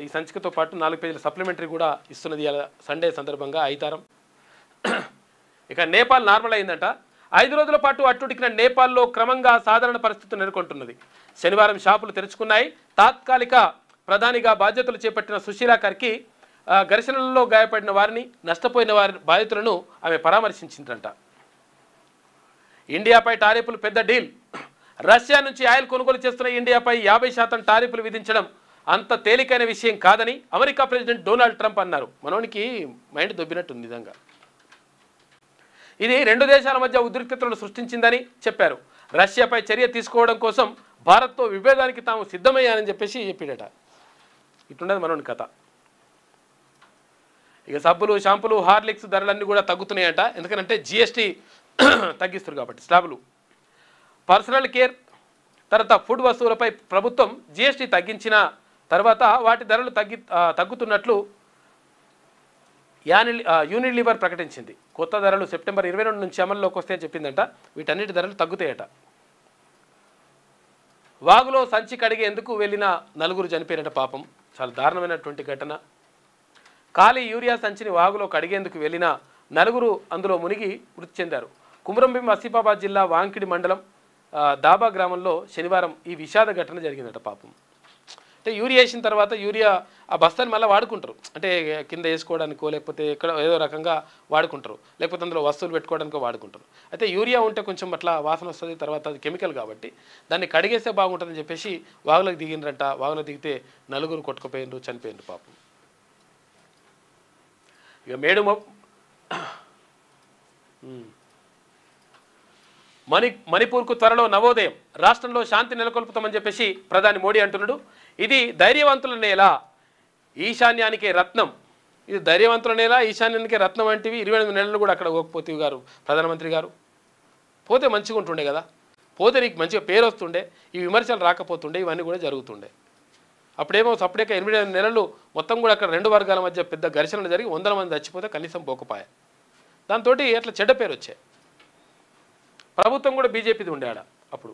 ఈ సంచికతో పాటు 4 పేజీల సప్లిమెంటరీ కూడా ఇస్తున్నది సండే సందర్భంగా ఐతారం. ఇక నేపాల్ నార్మల్ అయిందంట. 5 రోజుల పాటు అట్టుడికిన నేపాల్లో క్రమంగా సాధారణ పరిస్థితులు నెలకొంటున్నది. శనివారం షాపులు తెరుచుకున్నాయి. తాత్కాలిక ప్రధానిగా బాధ్యతలు చేపట్టిన సుశీలా కర్కి ఘర్షణలలో గాయపడిన వారిని, నష్టపోయిన వారి బాధితులను ఆమె పరామర్శించిందంట. ఇండియాపై టారిఫ్లు పెద్ద డీల్. రష్యా నుంచి ఆయిల్ కొనుగోలు చేస్తున్న ఇండియాపై 50% టారిఫ్లు విధించడం అంత తేలికైన విషయం కాదని అమెరికా ప్రెసిడెంట్ డొనాల్డ్ ట్రంప్ అన్నారు. మనోనికి మైండ్ దొబ్బినట్టుంది నిజంగా. ఇది 2 దేశాల మధ్య ఉద్రిక్తతలను సృష్టించిందని చెప్పారు. రష్యాపై చర్య తీసుకోవడం కోసం భారత్తో విభేదానికి తాము సిద్ధమయ్యానని చెప్పాడట. ఇట్లుండదు మనోని కథ. ఇక సబ్బులు, షాంపులు, హార్లిక్స్ ధరలన్నీ కూడా తగ్గుతున్నాయట. ఎందుకంటే GST తగ్గిస్తారు కాబట్టి. స్లాబులు, పర్సనల్ కేర్, తర్వాత ఫుడ్ వస్తువులపై ప్రభుత్వం GST తగ్గించిన తర్వాత వాటి ధరలు తగ్గుతున్నట్లు యూనిలివర్ ప్రకటించింది. కొత్త ధరలు సెప్టెంబర్ 22 నుంచి అమల్లోకి వస్తాయని చెప్పిందంట. వీటన్నిటి ధరలు తగ్గుతాయట. వాగులో సంచి కడిగేందుకు వెళ్ళిన 4 చనిపోయినట. పాపం, చాలా దారుణమైనటువంటి ఘటన. ఖాళీ యూరియా సంచిని వాగులో కడిగేందుకు వెళ్ళిన 4 అందులో మునిగి మృతి చెందారు. కుమ్రంభీం ఆసిఫాబాద్ జిల్లా వాంకిడి మండలం దాబా గ్రామంలో శనివారం ఈ విషాద ఘటన జరిగిందట. పాపం, అంటే యూరియా వేసిన తర్వాత యూరియా ఆ బస్తాన్ని మళ్ళీ వాడుకుంటారు. అంటే కింద వేసుకోవడానికో లేకపోతే ఎక్కడ ఏదో రకంగా వాడుకుంటారు, లేకపోతే అందులో వస్తువులు పెట్టుకోవడానికో వాడుకుంటారు. అయితే యూరియా ఉంటే కొంచెం అట్లా వాసన వస్తుంది. తర్వాత అది కెమికల్ కాబట్టి దాన్ని కడిగేస్తే బాగుంటుందని చెప్పేసి వాగులోకి దిగినరంట. వాగులో దిగితే 4 కొట్టుకుపోయినరు, చనిపోయినరు. పాపం. ఇక మణిపూర్కు త్వరలో నవోదయం. రాష్ట్రంలో శాంతి నెలకొల్పుతామని చెప్పేసి ప్రధాని మోడీ అంటున్నాడు. ఇది ధైర్యవంతుల నేల, ఈశాన్యానికే రత్నం. ఇది ధైర్యవంతుల నేల, ఈశాన్యానికే రత్నం వంటివి. 28 నెలలు కూడా అక్కడ పోకపోతే గారు ప్రధానమంత్రి గారు పోతే మంచిగా ఉంటుండే కదా. పోతే నీకు మంచిగా పేరు వస్తుండే, ఈ విమర్శలు రాకపోతుండే, ఇవన్నీ కూడా జరుగుతుండే. అప్పుడేమో సపరేట్గా 28 నెలలు మొత్తం కూడా అక్కడ 2 వర్గాల మధ్య పెద్ద ఘర్షణలు జరిగి 100 మంది చచ్చిపోతే కనీసం పోకపోయా. దాంతో అట్లా చెడ్డ పేరు వచ్చాయి. ప్రభుత్వం కూడా బీజేపీది ఉండేవాడ అప్పుడు.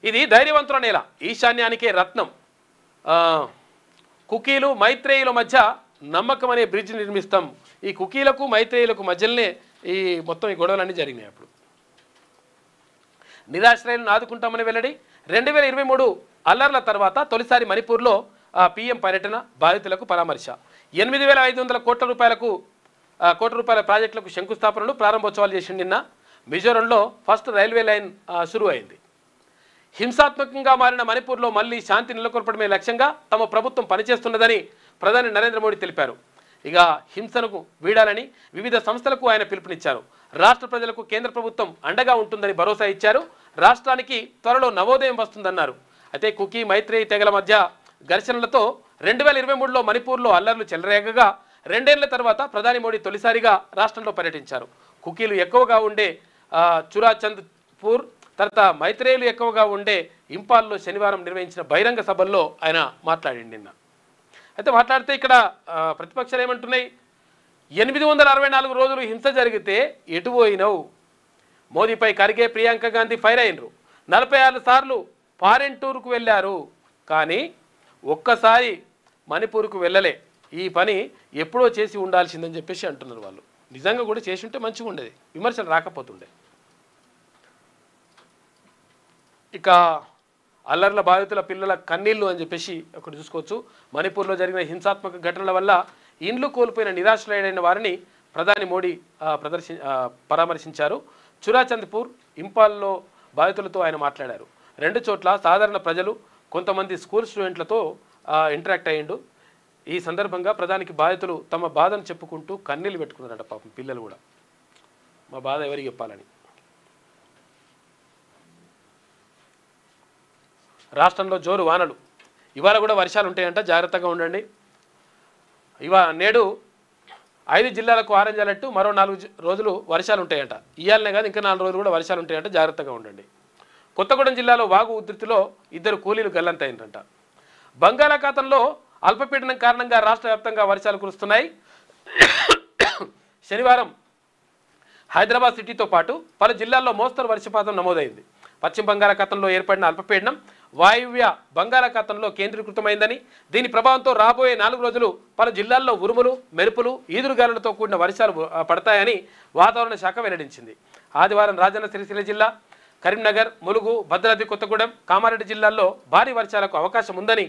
ఇది ధైర్యవంతుల నేల, ఈశాన్యానికే రత్నం. కుకీలు, మైత్రేయుల మధ్య నమ్మకం అనే బ్రిడ్జ్ నిర్మిస్తాం. ఈ కుకీలకు, మైత్రేయులకు మధ్యలోనే ఈ మొత్తం ఈ గొడవలన్నీ జరిగినాయి. అప్పుడు నిరాశ్రయులను ఆదుకుంటామని వెల్లడి. 2023 అల్లర్ల తర్వాత తొలిసారి మణిపూర్లో PM పర్యటన, బాధితులకు పరామర్శ. 8,500 కోట్ల రూపాయల ప్రాజెక్టులకు శంకుస్థాపనలు, ప్రారంభోత్సవాలు చేసింది. నిన్న మిజోరంలో ఫస్ట్ రైల్వే లైన్ షురు అయింది. హింసాత్మకంగా మారిన మణిపూర్లో మళ్లీ శాంతి నెలకొల్పడమే లక్ష్యంగా తమ ప్రభుత్వం పనిచేస్తున్నదని ప్రధాని నరేంద్ర మోడీ తెలిపారు. ఇక హింసను వీడాలని వివిధ సంస్థలకు ఆయన పిలుపునిచ్చారు. రాష్ట్ర ప్రజలకు కేంద్ర ప్రభుత్వం అండగా ఉంటుందని భరోసా ఇచ్చారు. రాష్ట్రానికి త్వరలో నవోదయం వస్తుందన్నారు. అయితే కుకీ, మైత్రేయి తెగల మధ్య ఘర్షణలతో 2023లో మణిపూర్లో అల్లర్లు చెలరేగగా 2 ఏళ్ల తర్వాత ప్రధాని మోడీ తొలిసారిగా రాష్ట్రంలో పర్యటించారు. కుకీలు ఎక్కువగా ఉండే చురాచంద్పూర్, తర్వాత మైత్రేయులు ఎక్కువగా ఉండే ఇంపాల్లో శనివారం నిర్వహించిన బహిరంగ సభల్లో ఆయన మాట్లాడింది. నిన్న అయితే మాట్లాడితే ఇక్కడ ప్రతిపక్షాలు ఏమంటున్నాయి? 864 రోజులు హింస జరిగితే ఎటు పోయినవు? మోదీపై ఖర్గే, ప్రియాంక గాంధీ ఫైర్ అయినరు. 46 సార్లు ఫారెన్ టూర్కు వెళ్ళారు, కానీ ఒక్కసారి మణిపూర్కు వెళ్ళలే. ఈ పని ఎప్పుడో చేసి ఉండాల్సిందని చెప్పేసి అంటున్నారు వాళ్ళు. నిజంగా కూడా చేసి ఉంటే మంచిగా ఉండేది, విమర్శలు రాకపోతుండే. ఇక అల్లర్ల బాధితుల పిల్లల కన్నీళ్లు అని చెప్పేసి అక్కడ చూసుకోవచ్చు. మణిపూర్లో జరిగిన హింసాత్మక ఘటనల వల్ల ఇండ్లు కోల్పోయిన నిరాశ్రయులైన వారిని ప్రధాని మోడీ పరామర్శించారు. చురాచంద్పూర్, ఇంపాల్లో బాధితులతో ఆయన మాట్లాడారు. 2 చోట్ల సాధారణ ప్రజలు, కొంతమంది స్కూల్ స్టూడెంట్లతో ఇంటరాక్ట్ అయ్యిండు. ఈ సందర్భంగా ప్రధానికి బాధితులు తమ బాధను చెప్పుకుంటూ కన్నీళ్ళు పెట్టుకున్నారట. పాపం పిల్లలు కూడా మా బాధ ఎవరికి చెప్పాలని. రాష్ట్రంలో జోరు వానలు. ఇవాళ కూడా వర్షాలు ఉంటాయంట, జాగ్రత్తగా ఉండండి. నేడు 5 జిల్లాలకు ఆరెంజ్ అలర్ట్, మరో 4 రోజులు వర్షాలు ఉంటాయంట. ఇవాళనే కాదు, ఇంకా 4 రోజులు కూడా వర్షాలు ఉంటాయంట, జాగ్రత్తగా ఉండండి. కొత్తగూడెం జిల్లాలో వాగు ఉధృతిలో 2 కూలీలు గల్లంతైందంట. బంగాళాఖాతంలో అల్పపీడనం కారణంగా రాష్ట్ర వ్యాప్తంగా వర్షాలు కురుస్తున్నాయి. శనివారం హైదరాబాద్ సిటీతో పాటు పలు జిల్లాల్లో మోస్తరు వర్షపాతం నమోదైంది. పశ్చిమ బంగాళాఖాతంలో ఏర్పడిన అల్పపీడనం వాయువ్య బంగాళాఖాతంలో కేంద్రీకృతమైందని, దీని ప్రభావంతో రాబోయే 4 రోజులు పలు జిల్లాల్లో ఉరుములు, మెరుపులు, ఈదురుగాలులతో కూడిన వర్షాలు పడతాయని వాతావరణ శాఖ వెల్లడించింది. ఆదివారం రాజన్న సిరిసిల్ల జిల్లా, కరీంనగర్, ములుగు, భద్రాద్రి కొత్తగూడెం, కామారెడ్డి జిల్లాల్లో భారీ వర్షాలకు అవకాశం ఉందని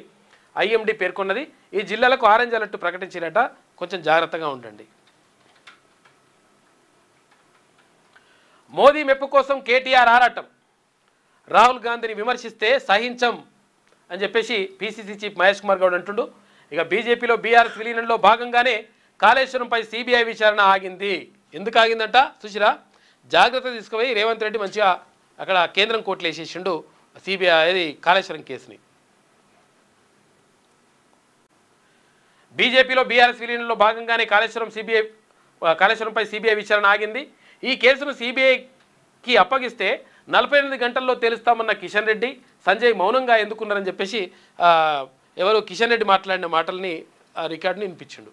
ఐఎండీ పేర్కొన్నది. ఈ జిల్లాలకు ఆరెంజ్ అలర్ట్ ప్రకటించినట, కొంచెం జాగ్రత్తగా ఉండండి. మోదీ మెప్పు కోసం కేటీఆర్ ఆరాటం. రాహుల్ గాంధీని విమర్శిస్తే సహించం అని చెప్పేసి పిసిసి చీఫ్ మహేష్ కుమార్ గౌడ్ అంటుండు. ఇక బీజేపీలో బీఆర్ఎస్ విలీనంలో భాగంగానే కాళేశ్వరంపై సిబిఐ విచారణ ఆగింది. ఎందుకు ఆగిందంట చూసిరా, జాగ్రత్త తీసుకుపోయి రేవంత్ రెడ్డి మంచిగా అక్కడ కేంద్రం కోర్టులు వేసేసిండు సిబిఐ అది కాళేశ్వరం కేసుని. బీజేపీలో బీఆర్ఎస్ విలీనంలో భాగంగానే కాళేశ్వరంపై సిబిఐ విచారణ ఆగింది. ఈ కేసును సిబిఐకి అప్పగిస్తే 48 గంటల్లో తేలుస్తామన్న కిషన్ రెడ్డి, సంజయ్ మౌనంగా ఎందుకున్నారని చెప్పేసి ఎవరు కిషన్ రెడ్డి మాట్లాడిన మాటల్ని రికార్డుని వినిపించిండు.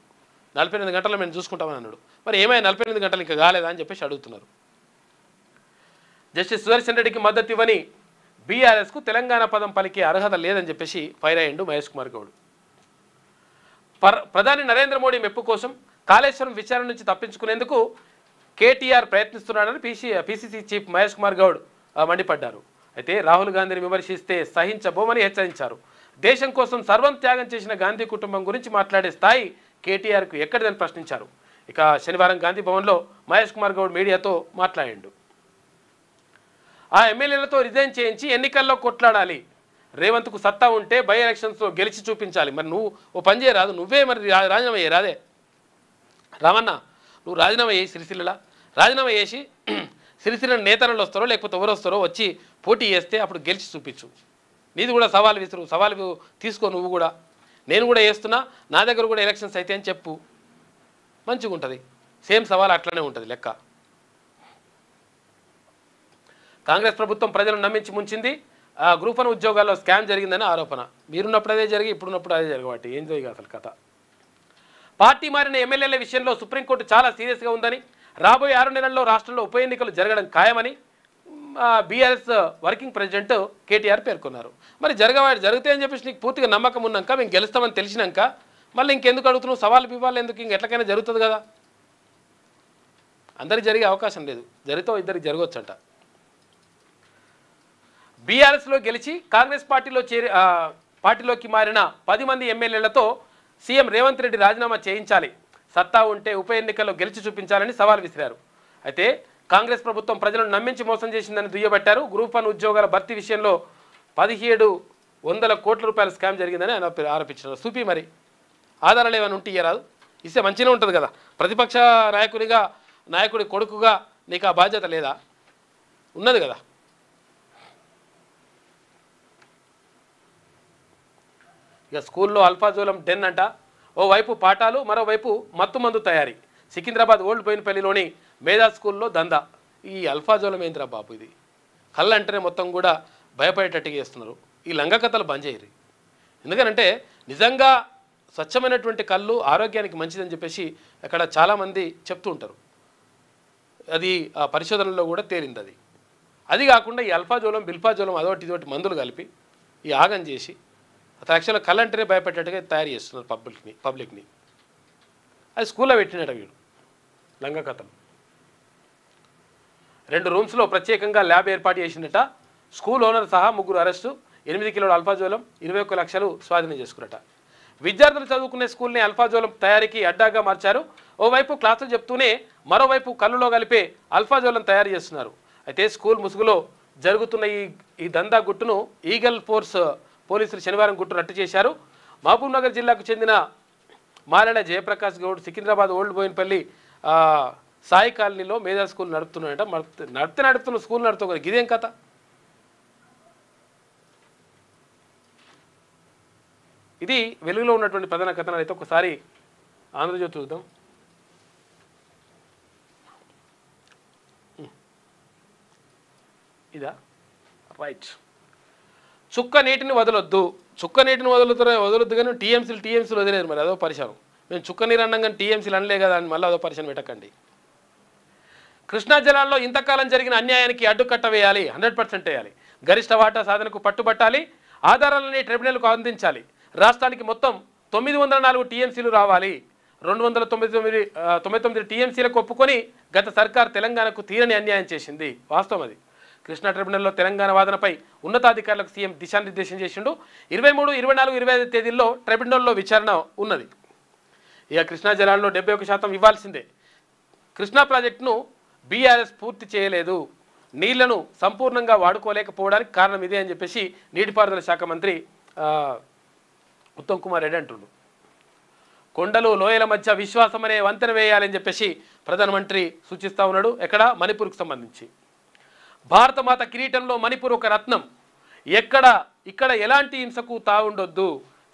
48 గంటల్లో మేము చూసుకుంటామని అన్నాడు. మరి ఏమైనా 48 గంటలు ఇంకా కాలేదా అని చెప్పేసి అడుగుతున్నారు. జస్టిస్ సుదర్శన్ రెడ్డికి మద్దతు ఇవ్వని బీఆర్ఎస్కు తెలంగాణ పదం పలికే అర్హత లేదని చెప్పేసి ఫైర్ అయ్యిండు మహేష్ కుమార్ గౌడ్. ప్రధాని నరేంద్ర మోడీ మెప్పు కోసం కాళేశ్వరం విచారణ నుంచి తప్పించుకునేందుకు కేటీఆర్ ప్రయత్నిస్తున్నాడని పిసిసి చీఫ్ మహేష్ కుమార్ గౌడ్ మండిపడ్డారు. అయితే రాహుల్ గాంధీని విమర్శిస్తే సహించబోమని హెచ్చరించారు. దేశం కోసం సర్వం త్యాగం చేసిన గాంధీ కుటుంబం గురించి మాట్లాడే స్థాయి కేటీఆర్కు ఎక్కడిదని ప్రశ్నించారు. ఇక శనివారం గాంధీ భవన్లో మహేష్ కుమార్ గౌడ్ మీడియాతో మాట్లాడిండు. ఆ ఎమ్మెల్యేలతో రిజైన్ చేయించి ఎన్నికల్లో కొట్లాడాలి. రేవంత్కు సత్తా ఉంటే బై ఎలక్షన్స్లో గెలిచి చూపించాలి. మరి నువ్వు ఓ పని చేయరాదు, నువ్వే మరి రాజీనామా చేయరాదే రామన్న, నువ్వు రాజీనామా చేయి. సిరిసిల్ల రాజీనామా చేసి సిరిసిల్ల నేతలు వస్తారో లేకపోతే ఎవరు వస్తారో వచ్చి పోటీ చేస్తే అప్పుడు గెలిచి చూపించు. నీది కూడా సవాలు విసురు, సవాలు తీసుకో. నువ్వు కూడా నేను కూడా వేస్తున్నా, నా దగ్గర కూడా ఎలక్షన్స్ అయితే అని చెప్పు, మంచిగా ఉంటుంది. సేమ్ సవాల్ అట్లనే ఉంటుంది లెక్క. కాంగ్రెస్ ప్రభుత్వం ప్రజలను నమ్మించి ముంచింది. గ్రూప్ 1 ఉద్యోగాల్లో స్కామ్ జరిగిందని ఆరోపణ. మీరున్నప్పుడు అదే జరిగి ఇప్పుడున్నప్పుడు అదే జరగబట్టి ఏం జరిగి అసలు కథ. పార్టీ మారిన ఎమ్మెల్యేల విషయంలో సుప్రీంకోర్టు చాలా సీరియస్గా ఉందని, రాబోయే 6 నెలల్లో రాష్ట్రంలో ఉప ఎన్నికలు జరగడం ఖాయమని బీఆర్ఎస్ వర్కింగ్ ప్రెసిడెంట్ కేటీఆర్ పేర్కొన్నారు. మరి జరిగితే అని చెప్పేసి నీకు పూర్తిగా నమ్మకం ఉన్నాక, మేము గెలుస్తామని తెలిసినాక మళ్ళీ ఇంకెందుకు అడుగుతున్నావు? సవాళ్ళు పివ్వాలి ఎందుకు? ఇంకెట్లకైనా జరుగుతుంది కదా. అందరికి జరిగే అవకాశం లేదు, జరిగితే ఇద్దరికి జరగవచ్చంట. బీఆర్ఎస్లో గెలిచి కాంగ్రెస్ పార్టీలోకి మారిన 10 మంది ఎమ్మెల్యేలతో సీఎం రేవంత్ రెడ్డి రాజీనామా చేయించాలి, సత్తా ఉంటే ఉప ఎన్నికల్లో గెలిచి చూపించాలని సవాల్ విసిరారు. అయితే కాంగ్రెస్ ప్రభుత్వం ప్రజలను నమ్మించి మోసం చేసిందని దుయ్యబట్టారు. గ్రూప్ 1 ఉద్యోగాల భర్తీ విషయంలో 1700 కోట్ల రూపాయల స్కామ్ జరిగిందని ఆయన ఆరోపించారు. చూపి మరి ఆధారాలు ఏమైనా ఉంటే ఇయ్యరాదు, ఇస్తే మంచిగా ఉంటుంది కదా. ప్రతిపక్ష నాయకుడి కొడుకుగా నీకు ఆ బాధ్యత లేదా? ఉన్నది కదా. ఇక స్కూల్లో అల్ఫాజోలం డెన్ అంట. ఓవైపు పాఠాలు, మరోవైపు మత్తుమందు తయారీ. సికింద్రాబాద్ ఓల్డ్ బోయినపల్లిలోని మేధా స్కూల్లో దందా. ఈ అల్ఫాజోలం ఏంద్రా బాబు, ఇది కళ్ళు అంటేనే మొత్తం కూడా భయపడేటట్టుగా చేస్తున్నారు. ఈ లంగ కథలు బంద్ చేయరు. ఎందుకనంటే నిజంగా స్వచ్ఛమైనటువంటి కళ్ళు ఆరోగ్యానికి మంచిదని చెప్పేసి అక్కడ చాలామంది చెప్తూ ఉంటారు. అది ఆ పరిశోధనలో కూడా తేలింది. అది కాకుండా ఈ అల్ఫాజోలం, బిల్ఫాజోలం అదొకటి ఇదొకటి మందులు కలిపి ఈ ఆగం చేసి అతను యాక్చువల్గా కళ్ళంటేనే భయపెట్టేట్టుగా తయారు చేస్తున్నారు పబ్లిక్ని. అది స్కూల్లో పెట్టినట్టు వీడు లంగ కథలు. 2 రూమ్స్లో ప్రత్యేకంగా ల్యాబ్ ఏర్పాటు చేసిందట. స్కూల్ ఓనర్ సహా 3 అరెస్టు. 8 కిలోల అల్ఫాజోలం, 21 లక్షలు స్వాధీనం చేసుకున్నట. విద్యార్థులు చదువుకునే స్కూల్ని అల్ఫాజోలం తయారీకి అడ్డాగా మార్చారు. ఓవైపు క్లాసులు చెప్తూనే మరోవైపు కళ్ళులో కలిపే అల్ఫాజోలం తయారు చేస్తున్నారు. అయితే స్కూల్ ముసుగులో జరుగుతున్న ఈ దందా గుట్టును ఈగల్ ఫోర్స్ పోలీసులు శనివారం గుట్టు రట్టు చేశారు. మహబూబ్ నగర్ జిల్లాకు చెందిన మారెడ జయప్రకాష్ గౌడ్ సికింద్రాబాద్ ఓల్డ్ బోయినపల్లి సాయి కాలనీలో మేధా స్కూల్ నడుపుతున్నాడట. నడుపుతున్న స్కూల్ నడుపుతున్నారు. ఇదేం కథ? ఇది వెలుగులో ఉన్నటువంటి ప్రధాన కథనాలు. అయితే ఒకసారి ఆంధ్రజ్యోతి చూద్దాం. ఇదా రైట్. చుక్క నీటిని వదలొద్దు. చుక్క నీటిని వదలొద్దు కానీ టీఎంసీలు వదిలేరు. మరి అదో పరిశానం. మేము చుక్క నీరు అన్నాం కానీ టీఎంసీలు అనలే కదా అని మళ్ళీ అదో పరిశానం పెట్టకండి. కృష్ణా జలాల్లో ఇంతకాలం జరిగిన అన్యాయానికి అడ్డుకట్ట వేయాలి, 100% వేయాలి. గరిష్ట వాటా సాధనకు పట్టుబట్టాలి. ఆధారాలని ట్రిబ్యునల్కు అందించాలి. రాష్ట్రానికి మొత్తం 904 టీఎంసీలు రావాలి. 299 టీఎంసీలకు ఒప్పుకొని గత సర్కార్ తెలంగాణకు తీరని అన్యాయం చేసింది. వాస్తవం అది. కృష్ణా ట్రిబ్యునల్లో తెలంగాణ వాదనపై ఉన్నతాధికారులకు సీఎం దిశానిర్దేశం చేసిండు. 23, 24, 25 తేదీల్లో ట్రిబ్యునల్లో విచారణ ఉన్నది. ఇక కృష్ణా జలాల్లో 71% ఇవ్వాల్సిందే. కృష్ణా ప్రాజెక్టును బీఆర్ఎస్ పూర్తి చేయలేదు, నీళ్లను సంపూర్ణంగా వాడుకోలేకపోవడానికి కారణం ఇదే అని చెప్పేసి నీటిపారుదల శాఖ మంత్రి ఉత్తమ్ కుమార్ రెడ్డి అంటున్నారు. కొండలు లోయల మధ్య విశ్వాసం అనే వంతెన వేయాలని చెప్పేసి ప్రధానమంత్రి సూచిస్తూ ఉన్నాడు. ఎక్కడ? మణిపూర్కు సంబంధించి. భారతమాత కిరీటంలో మణిపూర్ ఒక రత్నం. ఇక్కడ ఎలాంటి హింసకు తావుండొద్దు,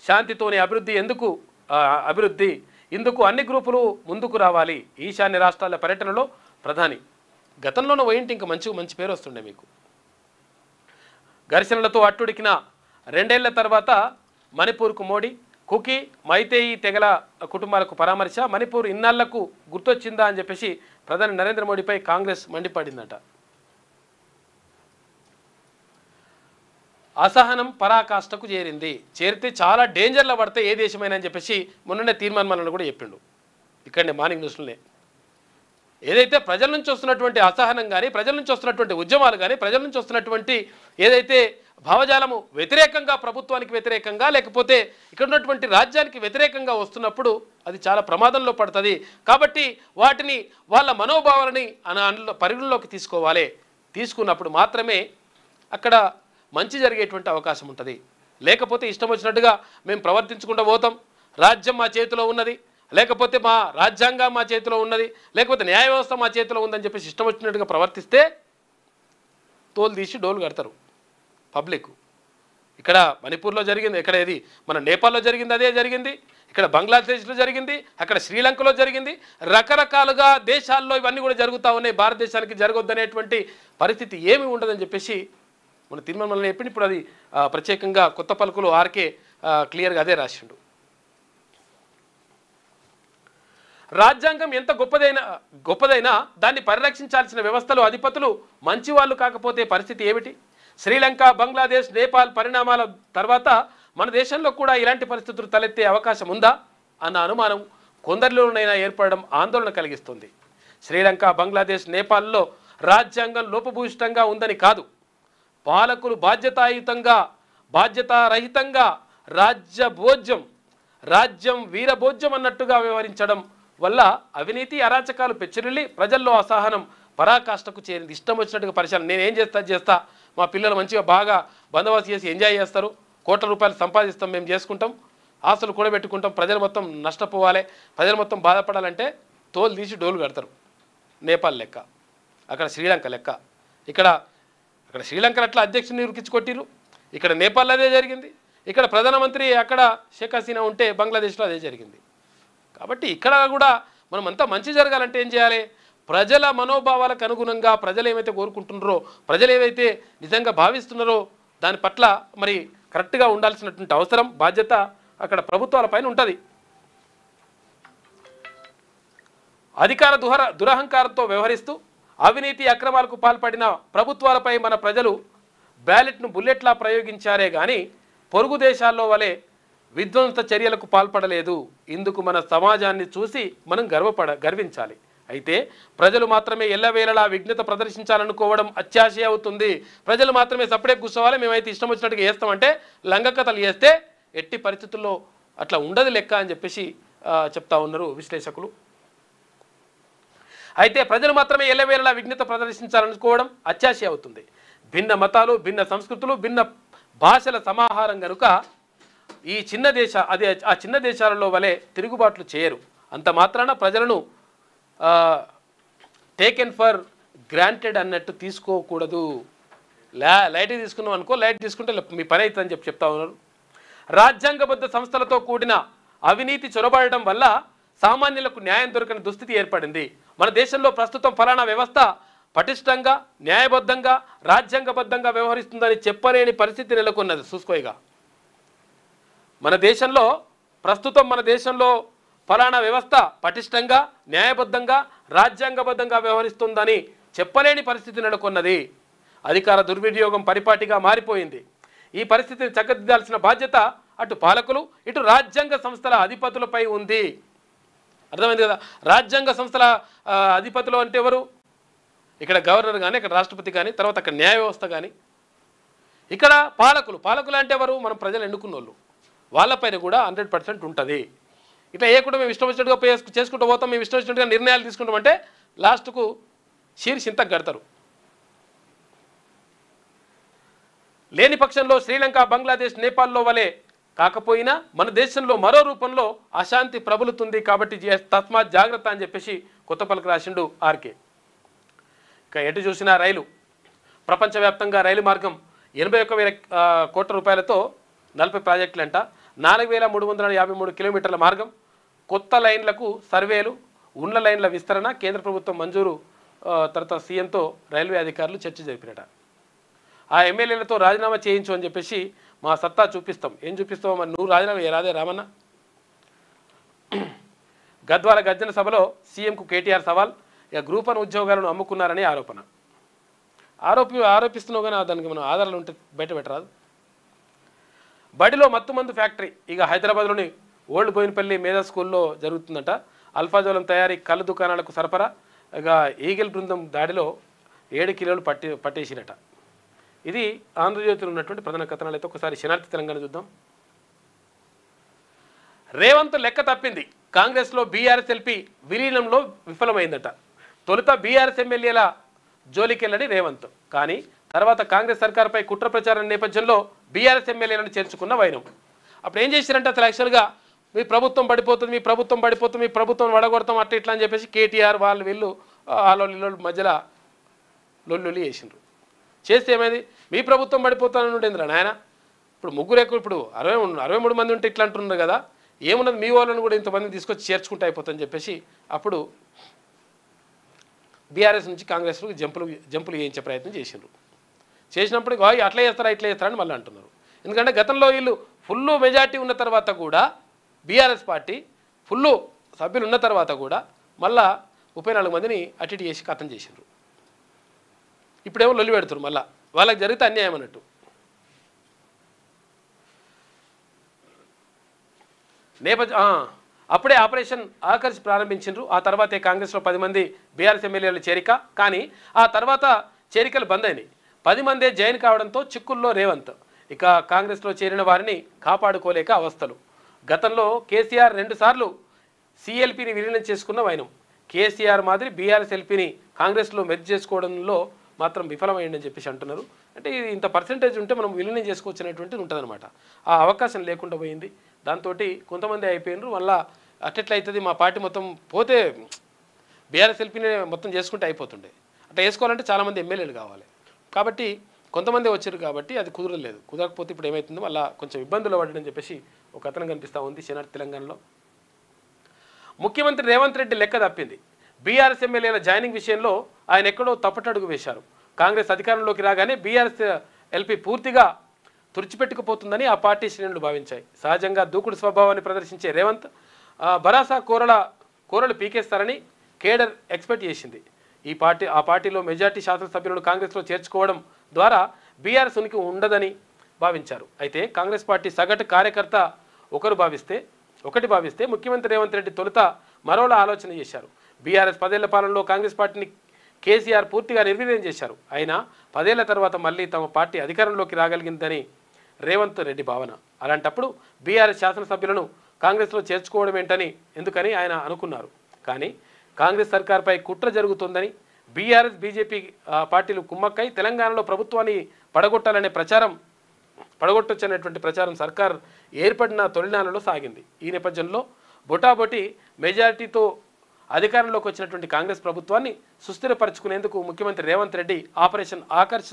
శాంతితోని అభివృద్ధి ఇందుకు అన్ని గ్రూపులు ముందుకు రావాలి. ఈశాన్య రాష్ట్రాల పర్యటనలో ప్రధాని గతంలోనూ పోయింటి ఇంకా మంచి పేరు వస్తుండే మీకు. ఘర్షణలతో అట్టుడికిన 2 ఏళ్ల తర్వాత మణిపూర్కు మోడీ, కుకీ, మైతేయి తెగల కుటుంబాలకు పరామర్శ. మణిపూర్ ఇన్నాళ్లకు గుర్తొచ్చిందా అని చెప్పేసి ప్రధాని నరేంద్ర మోడీపై కాంగ్రెస్ మండిపడిందట. అసహనం పరాకాష్ఠకు చేరితే చాలా డేంజర్లో పడితే ఏ దేశమైనా అని చెప్పేసి మొన్ననే తీర్మానం కూడా చెప్పిండు. ఇక్కడనే మార్నింగ్ న్యూస్లోనే ఏదైతే ప్రజల నుంచి వస్తున్నటువంటి అసహనం కానీ, ప్రజల నుంచి వస్తున్నటువంటి ఉద్యమాలు కానీ, ప్రజల నుంచి వస్తున్నటువంటి ఏదైతే భావజాలము వ్యతిరేకంగా, ప్రభుత్వానికి వ్యతిరేకంగా, లేకపోతే ఇక్కడ ఉన్నటువంటి రాజ్యానికి వ్యతిరేకంగా వస్తున్నప్పుడు అది చాలా ప్రమాదంలో పడుతుంది. కాబట్టి వాటిని వాళ్ళ మనోభావాలని పరిగణలోకి తీసుకోవాలి. తీసుకున్నప్పుడు మాత్రమే అక్కడ మంచి జరిగేటువంటి అవకాశం ఉంటుంది. లేకపోతే ఇష్టం వచ్చినట్టుగా మేము ప్రవర్తించకుండా పోతాం, రాజ్యం మా చేతిలో ఉన్నది, లేకపోతే మా రాజ్యాంగం మా చేతిలో ఉన్నది, లేకపోతే న్యాయ వ్యవస్థ మా చేతిలో ఉందని చెప్పేసి ఇష్టం వచ్చినట్టుగా ప్రవర్తిస్తే తోలు తీసి డోలు కడతారు పబ్లిక్. ఇక్కడ మణిపూర్లో జరిగింది, ఇక్కడ ఇది మన నేపాల్లో జరిగింది, అదే జరిగింది. ఇక్కడ బంగ్లాదేశ్లో జరిగింది, అక్కడ శ్రీలంకలో జరిగింది. రకరకాలుగా దేశాల్లో ఇవన్నీ కూడా జరుగుతూ ఉన్నాయి. భారతదేశానికి జరగొద్దనేటువంటి పరిస్థితి ఏమీ ఉండదని చెప్పేసి మన తీర్మానంలో చెప్పింది. ఇప్పుడు అది ప్రత్యేకంగా కొత్త పలుకులు ఆర్కే క్లియర్గా అదే రాసిండు. రాజ్యాంగం ఎంత గొప్పదైనా దాన్ని పరిరక్షించాల్సిన వ్యవస్థలు, అధిపతులు మంచివాళ్ళు కాకపోతే పరిస్థితి ఏమిటి? శ్రీలంక, బంగ్లాదేశ్, నేపాల్ పరిణామాల తర్వాత మన దేశంలో కూడా ఇలాంటి పరిస్థితులు తలెత్తే అవకాశం ఉందా అన్న అనుమానం కొందరిలోనైనా ఏర్పడడం ఆందోళన కలిగిస్తుంది. శ్రీలంక, బంగ్లాదేశ్, నేపాల్లో రాజ్యాంగం లోపభూయిష్టంగా ఉందని కాదు, పాలకులు బాధ్యతారహితంగా రాజ్యం వీరభోజ్యం అన్నట్టుగా వ్యవహరించడం వల్ల అవినీతి, అరాచకాలు పెచ్చిరిల్లి ప్రజల్లో అసహనం పరాకాష్ఠకు చేరింది. ఇష్టం వచ్చినట్టుగా పరిశీలన, నేనేం చేస్తా, మా పిల్లలు మంచిగా బాగా బందోబస్తు చేసి ఎంజాయ్ చేస్తారు, కోట్ల రూపాయలు సంపాదిస్తాం, మేము చేసుకుంటాం, ఆస్తులు కూడబెట్టుకుంటాం, ప్రజలు మొత్తం నష్టపోవాలి, ప్రజలు మొత్తం బాధపడాలంటే తోలు తీసి డోలు కడతారు. నేపాల్ లెక్క, అక్కడ శ్రీలంక లెక్క. ఇక్కడ శ్రీలంకలో అట్లా అధ్యక్షుని ఉరికించుకొట్టిరు, ఇక్కడ నేపాల్లో అదే జరిగింది. ఇక్కడ ప్రధానమంత్రి అక్కడ షేక్ హసీనా ఉంటే బంగ్లాదేశ్లో అదే జరిగింది. కాబట్టి ఇక్కడ కూడా మనం అంతా మంచి జరగాలంటే ఏం చేయాలి? ప్రజల మనోభావాలకు అనుగుణంగా ప్రజలు ఏమైతే కోరుకుంటున్నారో, ప్రజలు ఏవైతే నిజంగా భావిస్తున్నారో దాని పట్ల మరి కరెక్ట్గా ఉండాల్సినటువంటి అవసరం, బాధ్యత అక్కడ ప్రభుత్వాలపైన ఉంటుంది. అధికార దురహంకారంతో వ్యవహరిస్తూ అవినీతి అక్రమాలకు పాల్పడిన ప్రభుత్వాలపై మన ప్రజలు బ్యాలెట్ను బుల్లెట్లా ప్రయోగించారే కానీ పొరుగు దేశాల్లో వలె విధ్వంస చర్యలకు పాల్పడలేదు. ఇందుకు మన సమాజాన్ని చూసి మనం గర్వించాలి. అయితే ప్రజలు మాత్రమే ఎల్లవేళలా విఘ్నత ప్రదర్శించాలనుకోవడం అత్యాశ అవుతుంది. ప్రజలు మాత్రమే సపరేట్ కూర్చోవాలి, మేమైతే ఇష్టం వచ్చినట్టుగా చేస్తామంటే లంగకథలు చేస్తే ఎట్టి పరిస్థితుల్లో అట్లా ఉండదు లెక్క అని చెప్పేసి చెప్తా ఉన్నారు విశ్లేషకులు. అయితే ప్రజలు మాత్రమే ఎల్లవేళలా విఘ్నత ప్రదర్శించాలనుకోవడం అత్యాశ అవుతుంది. భిన్న మతాలు, భిన్న సంస్కృతులు, భిన్న భాషల సమాహారం కనుక ఆ చిన్న దేశాలలో వలె తిరుగుబాట్లు చేయరు. అంత మాత్రాన ప్రజలను టేకెన్ ఫర్ గ్రాంటెడ్ అన్నట్టు తీసుకోకూడదు. లైట్ తీసుకున్నాం అనుకో, లైట్ తీసుకుంటే మీ పని అవుతుందని చెప్తా ఉన్నారు. రాజ్యాంగబద్ధ సంస్థలతో కూడిన అవినీతి చొరబడడం వల్ల సామాన్యులకు న్యాయం దొరకని దుస్థితి ఏర్పడింది. మన దేశంలో ప్రస్తుతం ఫలానా వ్యవస్థ పటిష్టంగా, న్యాయబద్ధంగా, రాజ్యాంగబద్ధంగా వ్యవహరిస్తుందని చెప్పలేని పరిస్థితి నెలకొన్నది. చూసుకోయిగా మన దేశంలో ఫలానా వ్యవస్థ పటిష్టంగా, న్యాయబద్ధంగా, రాజ్యాంగబద్ధంగా వ్యవహరిస్తుందని చెప్పలేని పరిస్థితి నెలకొన్నది. అధికార దుర్వినియోగం పరిపాటిగా మారిపోయింది. ఈ పరిస్థితిని చక్కదిద్దాల్సిన బాధ్యత అటు పాలకులు, ఇటు రాజ్యాంగ సంస్థల అధిపతులపై ఉంది. అర్థమైంది కదా. రాజ్యాంగ సంస్థల అధిపతులు అంటే ఎవరు? ఇక్కడ గవర్నర్ కానీ, ఇక్కడ రాష్ట్రపతి కానీ, తర్వాత అక్కడ న్యాయ వ్యవస్థ కానీ, ఇక్కడ పాలకులు అంటే ఎవరు? మనం ప్రజలు ఎన్నుకున్న వాళ్ళు, వాళ్ళపైన కూడా 100% ఉంటుంది. ఇట్లా కూడా మేము ఇష్టం వచ్చినట్టుగా చేసుకుంటూ పోతాం, మేము ఇష్టం వచ్చినట్టుగా నిర్ణయాలు తీసుకుంటామంటే లాస్ట్కు చింతకు కడతారు. లేని పక్షంలో శ్రీలంక, బంగ్లాదేశ్, నేపాల్లో వలె కాకపోయినా మన దేశంలో మరో రూపంలో అశాంతి ప్రబలుతుంది. కాబట్టి తస్మాత్ జాగ్రత్త అని చెప్పేసి కొత్త పలుకు రాసిండు ఆర్కే. ఇక ఎటు చూసినా రైలు, ప్రపంచవ్యాప్తంగా రైలు మార్గం 81,000 కోట్ల రూపాయలతో 40 ప్రాజెక్టులంట, 4,353 కిలోమీటర్ల మార్గం, కొత్త లైన్లకు సర్వేలు, ఉన్న లైన్ల విస్తరణ, కేంద్ర ప్రభుత్వం మంజూరు. తర్వాత సీఎంతో రైల్వే అధికారులు చర్చ జరిపినట. ఆ ఎమ్మెల్యేలతో రాజీనామా చేయించు అని చెప్పేసి మా సత్తా చూపిస్తాం. ఏం చూపిస్తామో మరి, నువ్వు రాజీనామా రాదే రామన్న. గద్వాల గర్జన సభలో సీఎంకు కేటీఆర్ సవాల్. ఇక గ్రూప్ 1 ఉద్యోగాలను అమ్ముకున్నారని ఆరోపిస్తున్నావు కానీ దానికి మనం ఆధారాలు ఉంటే బయట పెట్టరాదు. బడిలో మత్తుమందు ఫ్యాక్టరీ ఇక హైదరాబాద్లోని ఓల్డ్ బోయినపల్లి మేధా స్కూల్లో జరుగుతుందట. అల్ఫాజోలం తయారీ, కళ్ళు దుకాణాలకు సరఫరా. ఇక ఈగిల్ బృందం దాడిలో 7 కిలోలు పట్టేసినట. ఇది ఆంధ్రజ్యోతిలో ఉన్నటువంటి ప్రధాన కథనాలు. అయితే ఒకసారి శనార్థి తెలంగాణ చూద్దాం. రేవంత్ లెక్క తప్పింది, కాంగ్రెస్లో బీఆర్ఎస్ ఎల్పీ విలీనంలో విఫలమైందట. తొలుత బీఆర్ఎస్ ఎమ్మెల్యేల జోలికెళ్ళని రేవంత్, కానీ తర్వాత కాంగ్రెస్ సర్కార్పై కుట్ర ప్రచారం నేపథ్యంలో బీఆర్ఎస్ ఎమ్మెల్యేలను చేర్చుకున్న వైనం. అప్పుడు ఏం చేశారంటే అసలు యాక్చువల్గా మీ ప్రభుత్వం పడిపోతుంది, మీ ప్రభుత్వం వడగొడతాం అట్లా ఇట్లా అని చెప్పేసి కేటీఆర్ వీళ్ళు మధ్యలో లొల్లులి చేసిండ్రు. చేస్తే ఏమైంది, మీ ప్రభుత్వం పడిపోతానని ఉండేంద్రా నాయన. ఇప్పుడు ముగ్గురు ఎక్కువ, ఇప్పుడు 63 మంది ఉంటే ఇట్లా అంటున్నారు కదా, ఏమున్నది మీ వాళ్ళని కూడా ఇంతమందిని తీసుకొచ్చి చేర్చుకుంటూ అయిపోతుందని చెప్పేసి అప్పుడు బీఆర్ఎస్ నుంచి కాంగ్రెస్కు జంపులు చేయించే ప్రయత్నం చేసిండ్రు. చేసినప్పుడు అట్లా చేస్తారా ఇట్లా చేస్తారని మళ్ళీ అంటున్నారు. ఎందుకంటే గతంలో వీళ్ళు ఫుల్ మెజార్టీ ఉన్న తర్వాత కూడా, బీఆర్ఎస్ పార్టీ ఫుల్ సభ్యులు ఉన్న తర్వాత కూడా మళ్ళా 34 మందిని అటు ఇటు చేసి కథం చేసిండ్రు. ఇప్పుడేమో లొల్లి పెడుతున్నారు, మళ్ళీ వాళ్ళకి జరిగితే అన్యాయం అన్నట్టు. అప్పుడే ఆపరేషన్ ఆకర్ష్ ప్రారంభించిండ్రు. ఆ తర్వాతే కాంగ్రెస్లో 10 మంది బీఆర్ఎస్ ఎమ్మెల్యేల చేరిక. కానీ ఆ తర్వాత చేరికలు బంద్ అయినాయి. 10 మందే జాయిన్ కావడంతో చిక్కుల్లో రేవంత్. ఇక కాంగ్రెస్లో చేరిన వారిని కాపాడుకోలేక అవస్థలు. గతంలో కేసీఆర్ 2 సార్లు సిఎల్పిని విలీనం చేసుకున్న వైనం. కేసీఆర్ మాదిరి బీఆర్ఎస్ ఎల్పీని కాంగ్రెస్లో మెర్జ్ చేసుకోవడంలో మాత్రం విఫలమైందని చెప్పేసి అంటున్నారు. అంటే ఇది ఇంత పర్సెంటేజ్ ఉంటే మనం విలీనం చేసుకోవచ్చు అనేటువంటిది ఉంటుందన్నమాట. ఆ అవకాశం లేకుండా పోయింది. దాంతో కొంతమంది అయిపోయినారు. మళ్ళీ అట్లా అవుతుంది, మా పార్టీ మొత్తం పోతే బీఆర్ఎస్ ఎల్పీని మొత్తం చేసుకుంటే అయిపోతుండే. అట్లా వేసుకోవాలంటే చాలామంది ఎమ్మెల్యేలు కావాలి. కాబట్టి కొంతమంది వచ్చారు కాబట్టి అది కుదరలేదు. కుదరకపోతే ఇప్పుడు ఏమవుతుందో మళ్ళీ కొంచెం ఇబ్బందులు పడ్డని చెప్పేసి ఒక కథనం కనిపిస్తూ ఉంది శనార్థి తెలంగాణలో. ముఖ్యమంత్రి రేవంత్ రెడ్డి లెక్క తప్పింది. బీఆర్ఎస్ ఎమ్మెల్యేల జాయినింగ్ విషయంలో ఆయన ఎక్కడో తప్పటడుగు వేశారు. కాంగ్రెస్ అధికారంలోకి రాగానే బీఆర్ఎస్ ఎల్పీ పూర్తిగా తుడిచిపెట్టుకుపోతుందని ఆ పార్టీ శ్రేణులు భావించాయి. సహజంగా దూకుడు స్వభావాన్ని ప్రదర్శించే రేవంత్ భరాసా కోరలు పీకేస్తారని కేడర్ ఎక్స్పెక్ట్ చేసింది. ఆ పార్టీలో మెజార్టీ శాసనసభ్యులను కాంగ్రెస్లో చేర్చుకోవడం ద్వారా బీఆర్ఎస్ ఉనికి ఉండదని భావించారు. అయితే కాంగ్రెస్ పార్టీ సగటు కార్యకర్త ఒకటి భావిస్తే ముఖ్యమంత్రి రేవంత్ రెడ్డి తొలుత మరోలా ఆలోచన చేశారు. బీఆర్ఎస్ 10 ఏళ్ల పాలనలో కాంగ్రెస్ పార్టీని కేసీఆర్ పూర్తిగా నిర్వీర్యం చేశారు. అయినా 10 ఏళ్ల తర్వాత మళ్ళీ తమ పార్టీ అధికారంలోకి రాగలిగిందని రేవంత్ రెడ్డి భావన. అలాంటప్పుడు బీఆర్ఎస్ శాసనసభ్యులను కాంగ్రెస్లో చేర్చుకోవడం ఏంటని ఎందుకని ఆయన అనుకున్నారు. కానీ కాంగ్రెస్ సర్కార్పై కుట్ర జరుగుతుందని బీఆర్ఎస్ బీజేపీ పార్టీలు కుమ్మక్కై తెలంగాణలో ప్రభుత్వాన్ని పడగొట్టొచ్చనేటువంటి ప్రచారం సర్కార్ ఏర్పడిన తొలినాళ్లలో సాగింది. ఈ నేపథ్యంలో బొటాబొటి మెజారిటీతో అధికారంలోకి వచ్చినటువంటి కాంగ్రెస్ ప్రభుత్వాన్ని సుస్థిరపరచుకునేందుకు ముఖ్యమంత్రి రేవంత్ రెడ్డి ఆపరేషన్ ఆకర్ష్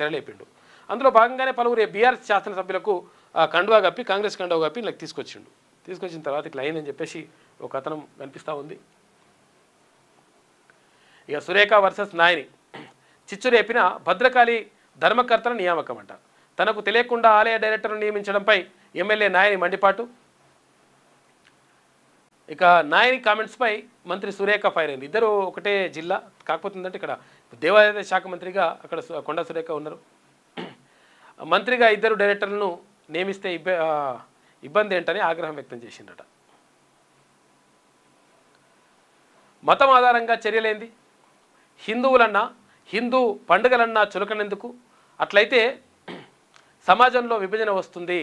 తెరలేపిండు. అందులో భాగంగానే పలువురు బీఆర్ఎస్ శాసనసభ్యులకు కాంగ్రెస్ కండువా కప్పి ఇలా తీసుకొచ్చిన తర్వాత ఇట్లా అయిందని చెప్పేసి ఒక కథనం కనిపిస్తూ ఉంది. ఇక సురేఖ వర్సెస్ నాయని చిచ్చురేపిన భద్రకాళి ధర్మకర్తల నియామకం అంట. తనకు తెలియకుండా ఆలయ డైరెక్టర్ను నియమించడంపై ఎమ్మెల్యే నాయని మండిపాటు. ఇక నాయని కామెంట్స్పై మంత్రి సురేఖ ఫైర్ అయింది. ఇద్దరు ఒకటే జిల్లా, కాకపోతే ఏంటంటే ఇక్కడ దేవాదాయ శాఖ మంత్రిగా అక్కడ కొండా సురేఖ ఉన్నారు. మంత్రిగా ఇద్దరు డైరెక్టర్లను నియమిస్తే ఇబ్బంది ఏంటని ఆగ్రహం వ్యక్తం చేసిండట. మతం ఆధారంగా చర్యలేంది? హిందువులన్నా హిందూ పండుగలన్నా చులకనెందుకు? అట్లయితే సమాజంలో విభజన వస్తుంది,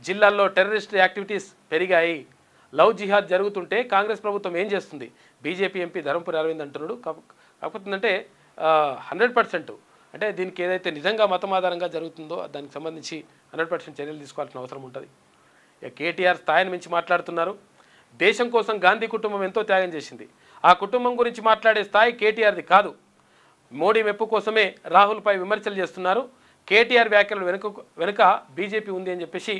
జిల్లాల్లో టెర్రరిస్ట్ యాక్టివిటీస్ పెరిగాయి, లవ్ జిహాద్ జరుగుతుంటే కాంగ్రెస్ ప్రభుత్వం ఏం చేస్తుంది? బీజేపీ ఎంపీ ధర్మపురి అరవింద్ అంటున్నాడు. కాకపోతే అంటే 100% అంటే దీనికి ఏదైతే నిజంగా మతం ఆధారంగా జరుగుతుందో దానికి సంబంధించి 100% చర్యలు తీసుకోవాల్సిన అవసరం ఉంటుంది. ఇక కేటీఆర్ స్థాయిని మించి మాట్లాడుతున్నారు. దేశం కోసం గాంధీ కుటుంబం ఎంతో త్యాగం చేసింది. ఆ కుటుంబం గురించి మాట్లాడే స్థాయి కేటీఆర్ది కాదు. మోడీ మెప్పు కోసమే రాహుల్పై విమర్శలు చేస్తున్నారు. కేటీఆర్ వ్యాఖ్యలు వెనుక బీజేపీ ఉంది అని చెప్పేసి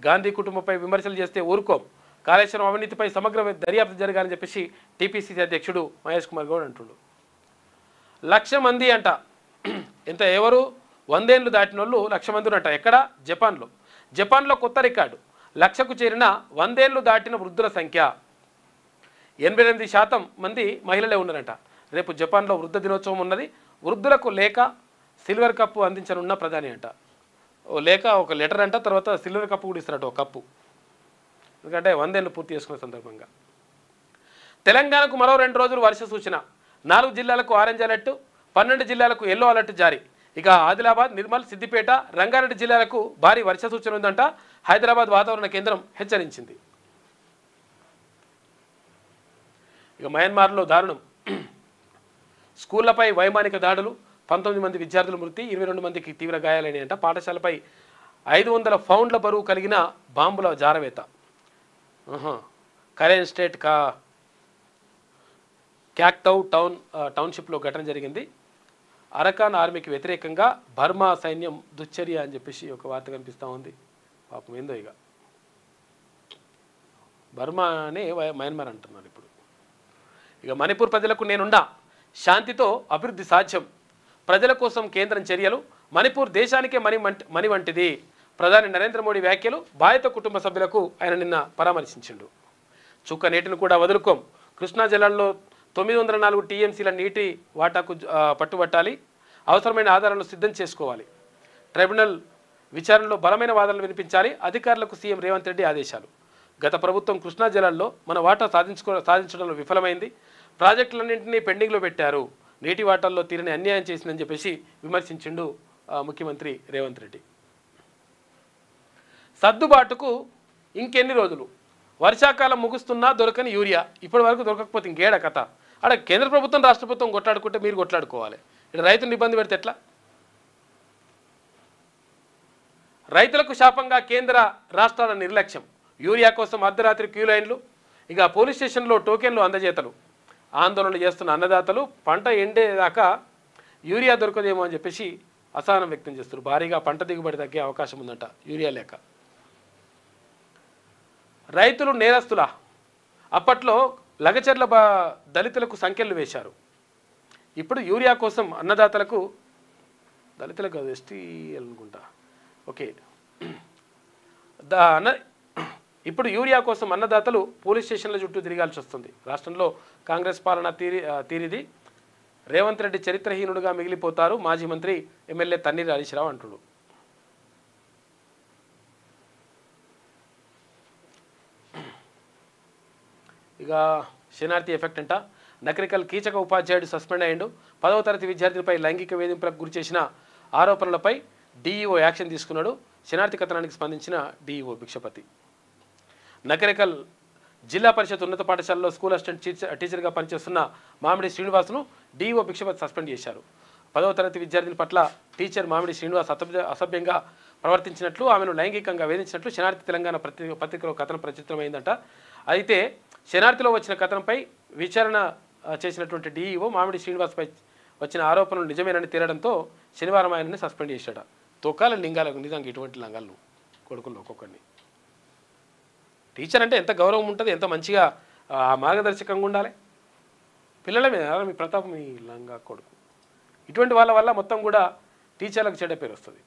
గాంధీ కుటుంబంపై విమర్శలు చేస్తే ఊరుకోం. కాళేశ్వరం అవినీతిపై సమగ్ర దర్యాప్తు జరగాలని చెప్పేసి టీపీసీసీ అధ్యక్షుడు మహేష్ కుమార్ గౌడ్ అంటున్నాడు. 1,00,000 మంది అంట, ఎంత ఎవరు 100 ఏళ్ళు దాటిన వాళ్ళు 1,00,000 మంది అంట. ఎక్కడ? జపాన్లో కొత్త రికార్డు. 1,00,000కు చేరిన 100 ఏళ్ళు దాటిన వృద్ధుల సంఖ్య 88% మంది మహిళలే ఉన్నారంట. రేపు జపాన్లో వృద్ధ దినోత్సవం ఉన్నది. వృద్ధులకు లేఖ సిల్వర్ కప్పు అందించనున్న ప్రధాని అంట. ఓ లేఖ, ఒక లెటర్ అంట, తర్వాత సిల్వర్ కప్పు కూడా ఇస్తారట, ఒక కప్పు. ఎందుకంటే 100 ఏళ్ళు పూర్తి చేసుకున్న సందర్భంగా. తెలంగాణకు మరో 2 రోజులు వర్ష సూచన. 4 జిల్లాలకు ఆరెంజ్ అలర్ట్, 12 జిల్లాలకు ఎల్లో అలర్ట్ జారీ. ఇక ఆదిలాబాద్, నిర్మల్, సిద్దిపేట, రంగారెడ్డి జిల్లాలకు భారీ వర్ష సూచన ఉందంట. హైదరాబాద్ వాతావరణ కేంద్రం హెచ్చరించింది. ఇక మయన్మార్లో దారుణం. స్కూళ్లపై వైమానిక దాడులు, 19 మంది విద్యార్థులు మృతి, 22 మందికి తీవ్ర గాయాలైనాయంట. పాఠశాలపై 500 పౌండ్ల బరువు కలిగిన బాంబుల జారవేత. కరెన్ స్టేట్ క్యాక్టౌ టౌన్షిప్లో ఘటన జరిగింది. అరకాన్ ఆర్మీకి వ్యతిరేకంగా బర్మా సైన్యం దుశ్చర్య అని చెప్పేసి ఒక వార్త కనిపిస్తూ ఉంది. పాపం ఏందో ఇక బర్మా అనే మయన్మార్ అంటున్నారు ఇప్పుడు. ఇక మణిపూర్ ప్రజలకు నేనున్నా, శాంతితో అభివృద్ధి సాధ్యం, ప్రజల కోసం కేంద్రం చర్యలు, మణిపూర్ దేశానికే మణి వంటిది. ప్రధాని నరేంద్ర మోడీ వ్యాఖ్యలు. బాధిత కుటుంబ సభ్యులకు ఆయన నిన్న పరామర్శించిండు. చుక్క నీటిని కూడా వదులుకోం. కృష్ణా జలాల్లో 904 టీఎంసీల నీటి వాటాకు పట్టుబట్టాలి. అవసరమైన ఆధారాలను సిద్ధం చేసుకోవాలి. ట్రైబ్యునల్ విచారణలో బలమైన వాదనలు వినిపించాలి. అధికారులకు సీఎం రేవంత్ రెడ్డి ఆదేశాలు. గత ప్రభుత్వం కృష్ణా జలాల్లో మన వాటా సాధించడంలో విఫలమైంది. ప్రాజెక్టులన్నింటినీ పెండింగ్లో పెట్టారు. నీటి వాటాల్లో తీరని అన్యాయం చేసిందని చెప్పేసి విమర్శించిండు ముఖ్యమంత్రి రేవంత్ రెడ్డి. సర్దుబాటుకు ఇంకెన్ని రోజులు? వర్షాకాలం ముగుస్తున్నా దొరకని యూరియా. ఇప్పటి వరకు దొరకకపోతే ఇంకేడా కథ? అక్కడ కేంద్ర ప్రభుత్వం రాష్ట్ర ప్రభుత్వం కొట్లాడుకుంటే మీరు కొట్లాడుకోవాలి. ఇక్కడ రైతులను ఇబ్బంది పెడితే ఎట్లా? రైతులకు శాపంగా కేంద్ర రాష్ట్రాల నిర్లక్ష్యం. యూరియా కోసం అర్ధరాత్రి క్యూ లైన్లు, ఇక పోలీస్ స్టేషన్లో టోకెన్లు అందజేతలు. ఆందోళనలు చేస్తున్న అన్నదాతలు పంట ఎండేదాకా యూరియా దొరకదేమో అని చెప్పేసి అసహనం వ్యక్తం చేస్తారు. భారీగా పంట దిగుబడి తగ్గే అవకాశం ఉందంట యూరియా లేక. రైతులు నేరస్తులా? అప్పట్లో లగచర్ల దళితులకు సంఖ్యలు వేశారు. ఇప్పుడు యూరియా కోసం అన్నదాతలకు, దళితులకు కాదు ఎస్టీ అనుకుంటా, ఓకే, ఇప్పుడు యూరియా కోసం అన్నదాతలు పోలీస్ స్టేషన్ల చుట్టూ తిరగాల్సి వస్తుంది. రాష్ట్రంలో కాంగ్రెస్ పాలన తీరిది. రేవంత్ రెడ్డి చరిత్రహీనుడుగా మిగిలిపోతారు. మాజీ మంత్రి ఎమ్మెల్యే తన్నీర్ హరీష్ రావు అంటుడు. ఇక శనార్థి ఎఫెక్ట్ అంట. నకరికల్ కీచక ఉపాధ్యాయుడు సస్పెండ్ అయ్యిండు. 10వ తరగతి విద్యార్థినిపై లైంగిక వేధింపులకు గురి చేసిన ఆరోపణలపై డీఈఓ యాక్షన్ తీసుకున్నాడు. శనార్థి కథనానికి స్పందించిన డీఈఓ భిక్షపతి. నకరికల్ జిల్లా పరిషత్ ఉన్నత పాఠశాలలో స్కూల్ అసిస్టెంట్ టీచర్గా పనిచేస్తున్న మామిడి శ్రీనివాస్ను డీఈఓ భిక్షపతి సస్పెండ్ చేశారు. 10వ తరగతి విద్యార్థిని పట్ల టీచర్ మామిడి శ్రీనివాస్ అసభ్యంగా ప్రవర్తించినట్లు, ఆమెను లైంగికంగా వేధించినట్లు శనార్థి తెలంగాణ పత్రికలో కథనం ప్రచురితమైందట. అయితే శనార్థిలో వచ్చిన కథనంపై విచారణ చేసినటువంటి డీఈఓ మామిడి శ్రీనివాస్పై వచ్చిన ఆరోపణలు నిజమేనని తేలడంతో శనివారం ఆయనని సస్పెండ్ చేశాడ. తొక్కాల లింగాలకు నిజంగా ఇటువంటి లింగాలను కొడుకుల్లో ఒక్కొక్కరిని. టీచర్ అంటే ఎంత గౌరవం ఉంటుంది, ఎంత మంచిగా మార్గదర్శకంగా ఉండాలి. పిల్లల మీద మీ ప్రతాప్, మీ లంగా కొడుకు, ఇటువంటి వాళ్ళ వల్ల మొత్తం కూడా టీచర్లకు చెడ్డ పేరు వస్తుంది.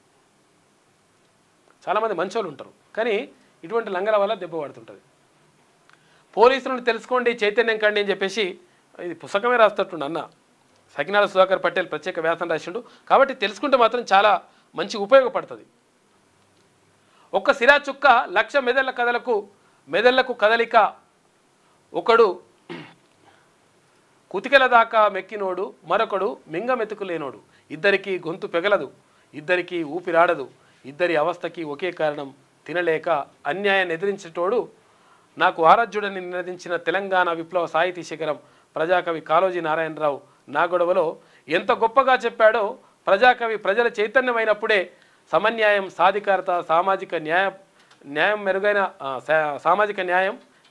చాలామంది మంచోళ్ళు ఉంటారు, కానీ ఇటువంటి లంగల వల్ల దెబ్బ పడుతుంటుంది. పోలీసులను తెలుసుకోండి, చైతన్యం కండి అని చెప్పేసి ఇది పుస్తకమే రాస్తట్టుండు అన్న సకినాల సుధాకర్ పటేల్ ప్రత్యేక వ్యాసం రాసిండు. కాబట్టి తెలుసుకుంటే మాత్రం చాలా మంచి ఉపయోగపడుతుంది. ఒక్క సిరా చుక్క 1,00,000 మెదళ్లకు కదలిక. ఒకడు కుతికెల దాకా మెక్కినోడు మరొకడు మింగమెతుకులేనోడు. ఇద్దరికీ గొంతు పెగలదు, ఇద్దరికీ ఊపిరాడదు, ఇద్దరి అవస్థకి ఒకే కారణం తినలేక అన్యాయాన్ని ఎదిరించేటోడు. నాకు ఆరాధ్యుడని నినదించిన తెలంగాణ విప్లవ సాహితీ శిఖరం ప్రజాకవి కాళోజీ నారాయణరావు నా గొడవలో ఎంత గొప్పగా చెప్పాడో, ప్రజాకవి ప్రజల చైతన్యమైనప్పుడే సమన్యాయం, సాధికారత, సామాజిక న్యాయం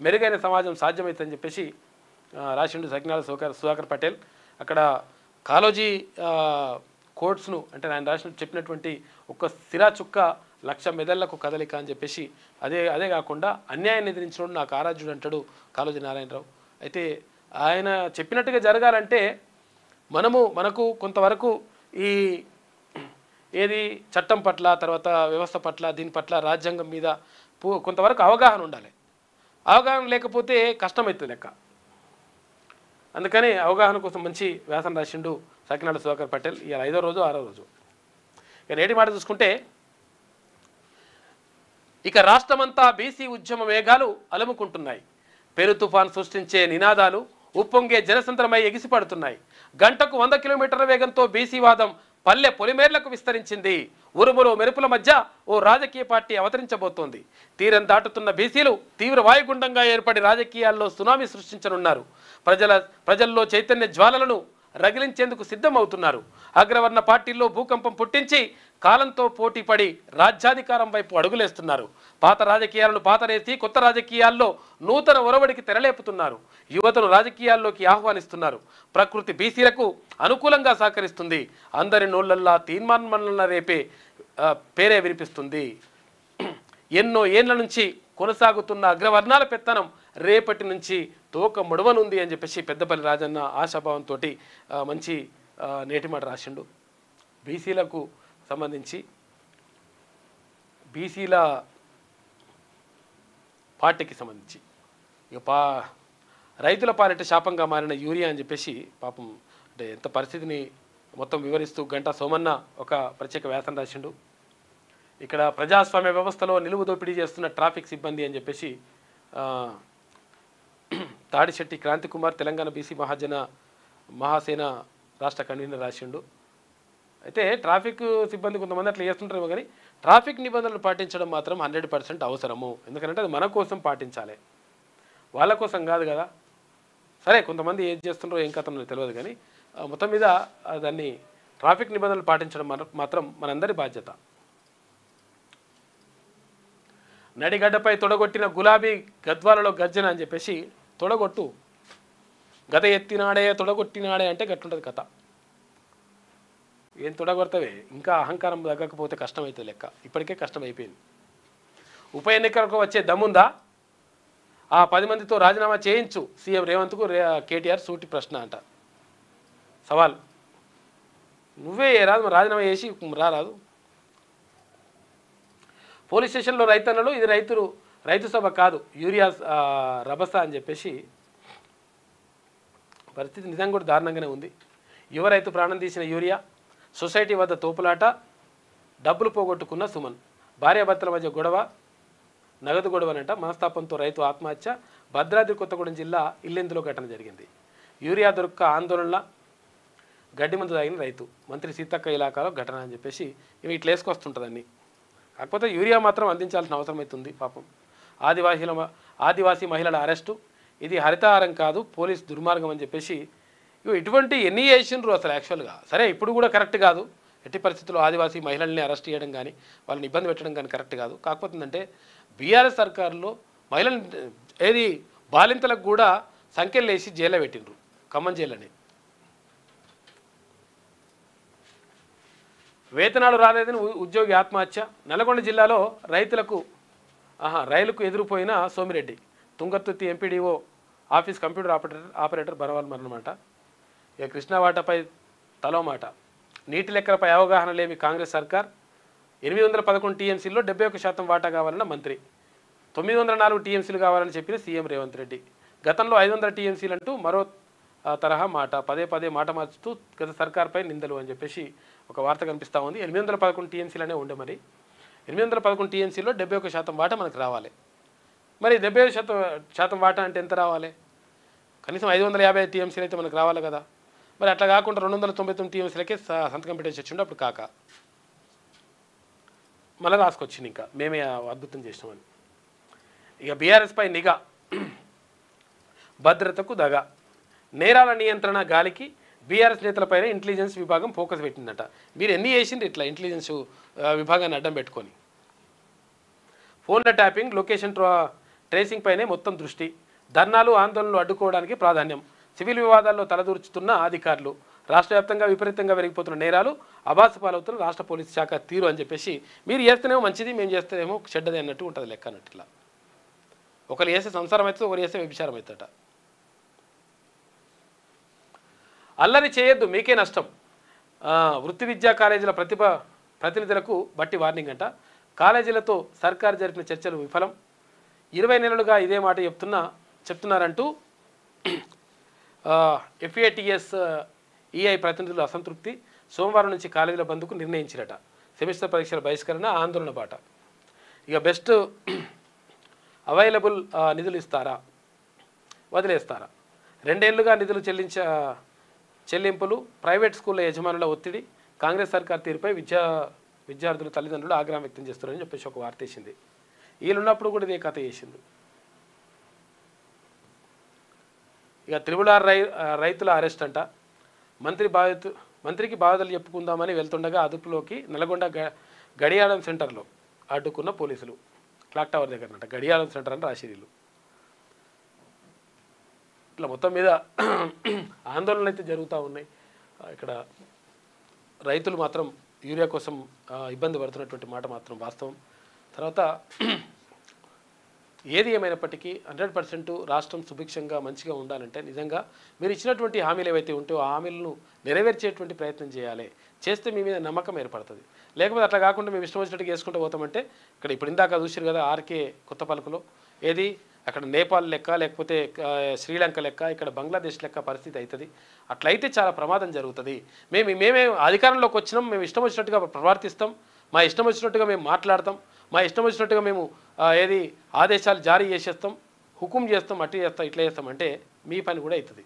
మెరుగైన సమాజం సాధ్యమవుతుందని చెప్పేసి రాసిండు సకినాల సుధాకర్ పటేల్. అక్కడ కాళోజీ కోట్స్ను అంటే ఆయన రాసిన చెప్పినటువంటి ఒక సిరా చుక్క 1,00,000 మెదళ్లకు కదలిక అని చెప్పేసి అదే కాకుండా అన్యాయాన్ని ఎదిరించినోడు నాకు ఆరాధ్యుడు అంటాడు కాళోజీ నారాయణరావు. అయితే ఆయన చెప్పినట్టుగా జరగాలంటే మనకు కొంతవరకు ఈ ఏది చట్టం పట్ల, తర్వాత వ్యవస్థ పట్ల, దీని పట్ల, రాజ్యాంగం మీద కొంతవరకు అవగాహన ఉండాలి. అవగాహన లేకపోతే కష్టమవుతుంది లెక్క. అందుకని అవగాహన కోసం మంచి వ్యాసం రాసిండు సకినాల సుధాకర్ పటేల్. ఇవాళ 5వ రోజు 6వ రోజు. ఇక నేటి మాట చూసుకుంటే, ఇక రాష్ట్రమంతా బీసీ ఉద్యమ వేగాలు అలుముకుంటున్నాయి. పెరు తుఫాన్ సృష్టించే నినాదాలు ఉప్పొంగే జనసంద్రమై ఎగిసిపడుతున్నాయి. గంటకు 100 కిలోమీటర్ల వేగంతో బీసీ వాదం పల్లె పొలిమేర్లకు విస్తరించింది. ఉరుములు మెరుపుల మధ్య ఓ రాజకీయ పార్టీ అవతరించబోతోంది. తీరం దాటుతున్న బీసీలు తీవ్ర వాయుగుండంగా ఏర్పడి రాజకీయాల్లో సునామీ సృష్టించనున్నారు. ప్రజల్లో చైతన్య జ్వాలలను రగిలించేందుకు సిద్ధమవుతున్నారు. అగ్రవర్ణ పార్టీల్లో భూకంపం పుట్టించి కాలంతో పోటీపడి రాజ్యాధికారం వైపు అడుగులేస్తున్నారు. పాత రాజకీయాలను పాతరేసి కొత్త రాజకీయాల్లో నూతన ఒరవడికి తెరలేపుతున్నారు. యువతను రాజకీయాల్లోకి ఆహ్వానిస్తున్నారు. ప్రకృతి బీసీలకు అనుకూలంగా సహకరిస్తుంది. అందరి నోళ్లల్లా తీర్మానం రేపే పేరే వినిపిస్తుంది. ఎన్నో ఏళ్ల నుంచి కొనసాగుతున్న అగ్రవర్ణాల పెత్తనం రేపటి నుంచి తోక ముడవనుంది అని చెప్పేసి పెద్దపల్లి రాజన్న ఆశాభావంతో మంచి నేటి మాట రాసిండు. బీసీలకు సంబంధించి బీసీల పార్టీకి సంబంధించి ఇక రైతుల పాలిట శాపంగా మారిన యూరియా అని చెప్పేసి పాపం అంటే ఎంత పరిస్థితిని మొత్తం వివరిస్తూ గంటా సోమన్న ఒక ప్రత్యేక వ్యాసం రాసిండు. ఇక్కడ ప్రజాస్వామ్య వ్యవస్థలో నిలువు దోపిడీ చేస్తున్న ట్రాఫిక్ సిబ్బంది అని చెప్పేసి తాడిశెట్టి క్రాంతి కుమార్ తెలంగాణ బీసీ మహాసేన రాష్ట్ర కన్వీనర్ రాసిండు. అయితే ట్రాఫిక్ సిబ్బంది కొంతమంది అట్లా చేస్తుంటారేమో, కానీ ట్రాఫిక్ నిబంధనలు పాటించడం మాత్రం 100% అవసరము. ఎందుకంటే అది మన కోసం పాటించాలి, వాళ్ళ కోసం కాదు కదా. సరే కొంతమంది ఏం చేస్తుండ్రో ఏం కథనో తెలియదు, కానీ మొత్తం మీద దాన్ని ట్రాఫిక్ నిబంధనలు పాటించడం మాత్రం మనందరి బాధ్యత. నడిగడ్డపై తొడగొట్టిన గులాబీ గద్వాలలో గర్జన అని చెప్పేసి తొడగొట్టు గత ఎత్తినాడే తొడగొట్టినాడే అంటే గట్టుంటుంది కథ. ఏం తొడగొడతావే, ఇంకా అహంకారం తగ్గకపోతే కష్టమవుతుంది లెక్క. ఇప్పటికే కష్టమైపోయింది. ఉప ఎన్నికలకు వచ్చే దమ్ముందా? ఆ 10 మందితో రాజీనామా చేయించు సీఎం రేవంత్కు కేటీఆర్ సూటి ప్రశ్న అంట. సవాల్, నువ్వే రాదు రాజీనామా చేసి రారాదు. పోలీస్ స్టేషన్లో రైతన్నలు ఇది రైతు సభ కాదు యూరియా రభస అని చెప్పేసి పరిస్థితి నిజంగా కూడా దారుణంగానే ఉంది. యువ రైతు ప్రాణం తీసిన యూరియా, సొసైటీ వద్ద తోపులాట, డబ్బులు పోగొట్టుకున్న సుమన్, భార్యాభర్తల మధ్య గొడవ, నగదు గొడవనంట, మనస్తాపంతో రైతు ఆత్మహత్య, భద్రాద్రి కొత్తగూడెం జిల్లా ఇల్లెందులో ఘటన జరిగింది. యూరియా దొరక్క ఆందోళన, గడ్డి మందు తాగిన రైతు, మంత్రి సీతక్క ఇలాకాలో ఘటన అని చెప్పేసి ఇవి ఇట్లా వేసుకొస్తుంటుందండి. కాకపోతే యూరియా మాత్రం అందించాల్సిన అవసరం అవుతుంది. పాపం ఆదివాసీ మహిళల అరెస్టు, ఇది హరితహారం కాదు పోలీస్ దుర్మార్గం అని చెప్పేసి ఇటువంటి ఎన్ని చేసిండ్రు అసలు యాక్చువల్గా. సరే ఇప్పుడు కూడా కరెక్ట్ కాదు, ఎట్టి పరిస్థితుల్లో ఆదివాసీ మహిళల్ని అరెస్ట్ చేయడం కానీ వాళ్ళని ఇబ్బంది పెట్టడం కానీ కరెక్ట్ కాదు. కాకపోతే ఏంటంటే బీఆర్ఎస్ సర్కారులో మహిళలు ఏది బాలింతలకు కూడా సంఖ్యలు వేసి జైల్లో పెట్టిండ్రు, ఖమ్మం జైల్లోనే. వేతనాలు రాలేదని ఉద్యోగి ఆత్మహత్య, నల్గొండ జిల్లాలో రైలుకు ఎదురుపోయిన Somireddy, Thungathurthi MPDO office computer operator Barawal మరణమాట. ఇక కృష్ణావాటపై తలో మాట, నీటి లెక్కలపై అవగాహన లేని కాంగ్రెస్ సర్కార్, 811 టీఎంసీల్లో 71% వాటా కావాలన్న మంత్రి, 904 టీఎంసీలు కావాలని చెప్పిన సీఎం రేవంత్ రెడ్డి. గతంలో 500 టీఎంసీలు అంటూ మరో తరహా మాట, పదే మాట మార్చుతూ గత సర్కార్పై నిందలు అని చెప్పేసి ఒక వార్త కనిపిస్తూ ఉంది. 811 టీఎంసీలనే ఉండే, మరి 811 టీఎంసీలో 71% వాటా మనకు రావాలి. మరి 75% వాటా అంటే ఎంత రావాలి? కనీసం 550 టీఎంసీలు అయితే మనకు రావాలి కదా. మరి అట్లా కాకుండా 299 టీఎంసీలకే సంతకం పెట్టేసి వచ్చిండు. అప్పుడు కాక మళ్ళీ రాసుకొచ్చింది ఇంకా మేమే అద్భుతం చేసినామని. ఇక బీఆర్ఎస్పై నిఘా, భద్రతకు దగా, నేరాల నియంత్రణ గాలికి బీఆర్ఎస్ నేతలపైన ఇంటెలిజెన్స్ విభాగం ఫోకస్ పెట్టిందట. మీరు ఎన్ని చేసిండ్రు ఇట్లా ఇంటెలిజెన్స్ విభాగాన్ని అడ్డం పెట్టుకొని? ఫోన్ల ట్యాపింగ్, లొకేషన్ ట్రేసింగ్ పైనే మొత్తం దృష్టి, ధర్నాలు ఆందోళనలు అడ్డుకోవడానికి ప్రాధాన్యం, సివిల్ వివాదాల్లో తలదూర్చుతున్న అధికారులు, రాష్ట్ర వ్యాప్తంగా విపరీతంగా పెరిగిపోతున్న నేరాలు, అబాసు పాలవుతున్న రాష్ట్ర పోలీసు శాఖ తీరు అని చెప్పేసి మీరు చేస్తేనేమో మంచిది, మేము చేస్తేనేమో చెడ్డది అన్నట్టు ఉంటుంది లెక్క అన్నట్టు. ఇలా ఒకరు చేస్తే సంసారం అవుతుంది, ఒకరు చేస్తే వ్యభిచారం అవుతుందట. అల్లరి చేయొద్దు, మీకే నష్టం, వృత్తి విద్యా కాలేజీల ప్రతినిధులకు బట్టి వార్నింగ్ అంట. కాలేజీలతో సర్కారు జరిపిన చర్చలు విఫలం, 20 నెలలుగా ఇదే మాట చెప్తున్నారంటూ FATS EI ప్రతినిధులు అసంతృప్తి. సోమవారం నుంచి కాలేజీల బంద్కు నిర్ణయించిరట. సెమిస్టర్ పరీక్షల బహిష్కరణ, ఆందోళన బాట. ఇక బెస్ట్ అవైలబుల్ నిధులు ఇస్తారా, వదిలేస్తారా? 2 ఏళ్లుగా నిధులు చెల్లింపులు, ప్రైవేట్ స్కూళ్ళ యజమానుల ఒత్తిడి, కాంగ్రెస్ సర్కార్ తీరుపై విద్యార్థుల తల్లిదండ్రులు ఆగ్రహం వ్యక్తం చేస్తున్నారని చెప్పేసి ఒక వార్త వేసింది. వీళ్ళున్నప్పుడు కూడా ఇదే కథ చేసింది. ఇక త్రిబులార్ రైతుల అరెస్ట్ అంట. మంత్రికి బాధ్యతలు చెప్పుకుందామని వెళ్తుండగా అదుపులోకి నల్గొండ గడియారం సెంటర్లో అడ్డుకున్న పోలీసులు. క్లాక్ టవర్ దగ్గర అంట, గడియారం సెంటర్ అని రాసేది. ఇట్లా మొత్తం మీద ఆందోళనలు అయితే జరుగుతూ ఉన్నాయి. ఇక్కడ రైతులు మాత్రం యూరియా కోసం ఇబ్బంది పడుతున్నటువంటి మాట మాత్రం వాస్తవం. తర్వాత ఏది ఏమైనప్పటికీ 100% రాష్ట్రం సుభిక్షంగా మంచిగా ఉండాలంటే నిజంగా మీరు ఇచ్చినటువంటి హామీలు ఏవైతే ఉంటో ఆ హామీలను నెరవేర్చేటువంటి ప్రయత్నం చేయాలి. చేస్తే మీ మీద నమ్మకం ఏర్పడుతుంది. లేకపోతే అట్లా కాకుండా మేము ఇష్టం వచ్చినట్టుగా వేసుకుంటూ పోతామంటే ఇక్కడ ఇప్పుడు ఇందాక చూసారు కదా ఆర్కే కొత్త పలుకులో, ఏది అక్కడ నేపాల్ లెక్క, లేకపోతే శ్రీలంక లెక్క, ఇక్కడ బంగ్లాదేశ్ లెక్క పరిస్థితి అవుతుంది. అట్లయితే చాలా ప్రమాదం జరుగుతుంది. మేమే అధికారంలోకి వచ్చినాం, మేము ఇష్టం వచ్చినట్టుగా ప్రవర్తిస్తాం, మా ఇష్టం వచ్చినట్టుగా మేము మాట్లాడతాం, మా ఇష్టం వచ్చినట్టుగా మేము ఏది ఆదేశాలు జారీ చేసేస్తాం, హుకుం చేస్తాం, అట్టి చేస్తాం, ఇట్లా చేస్తాం అంటే మీ పని కూడా అవుతుంది.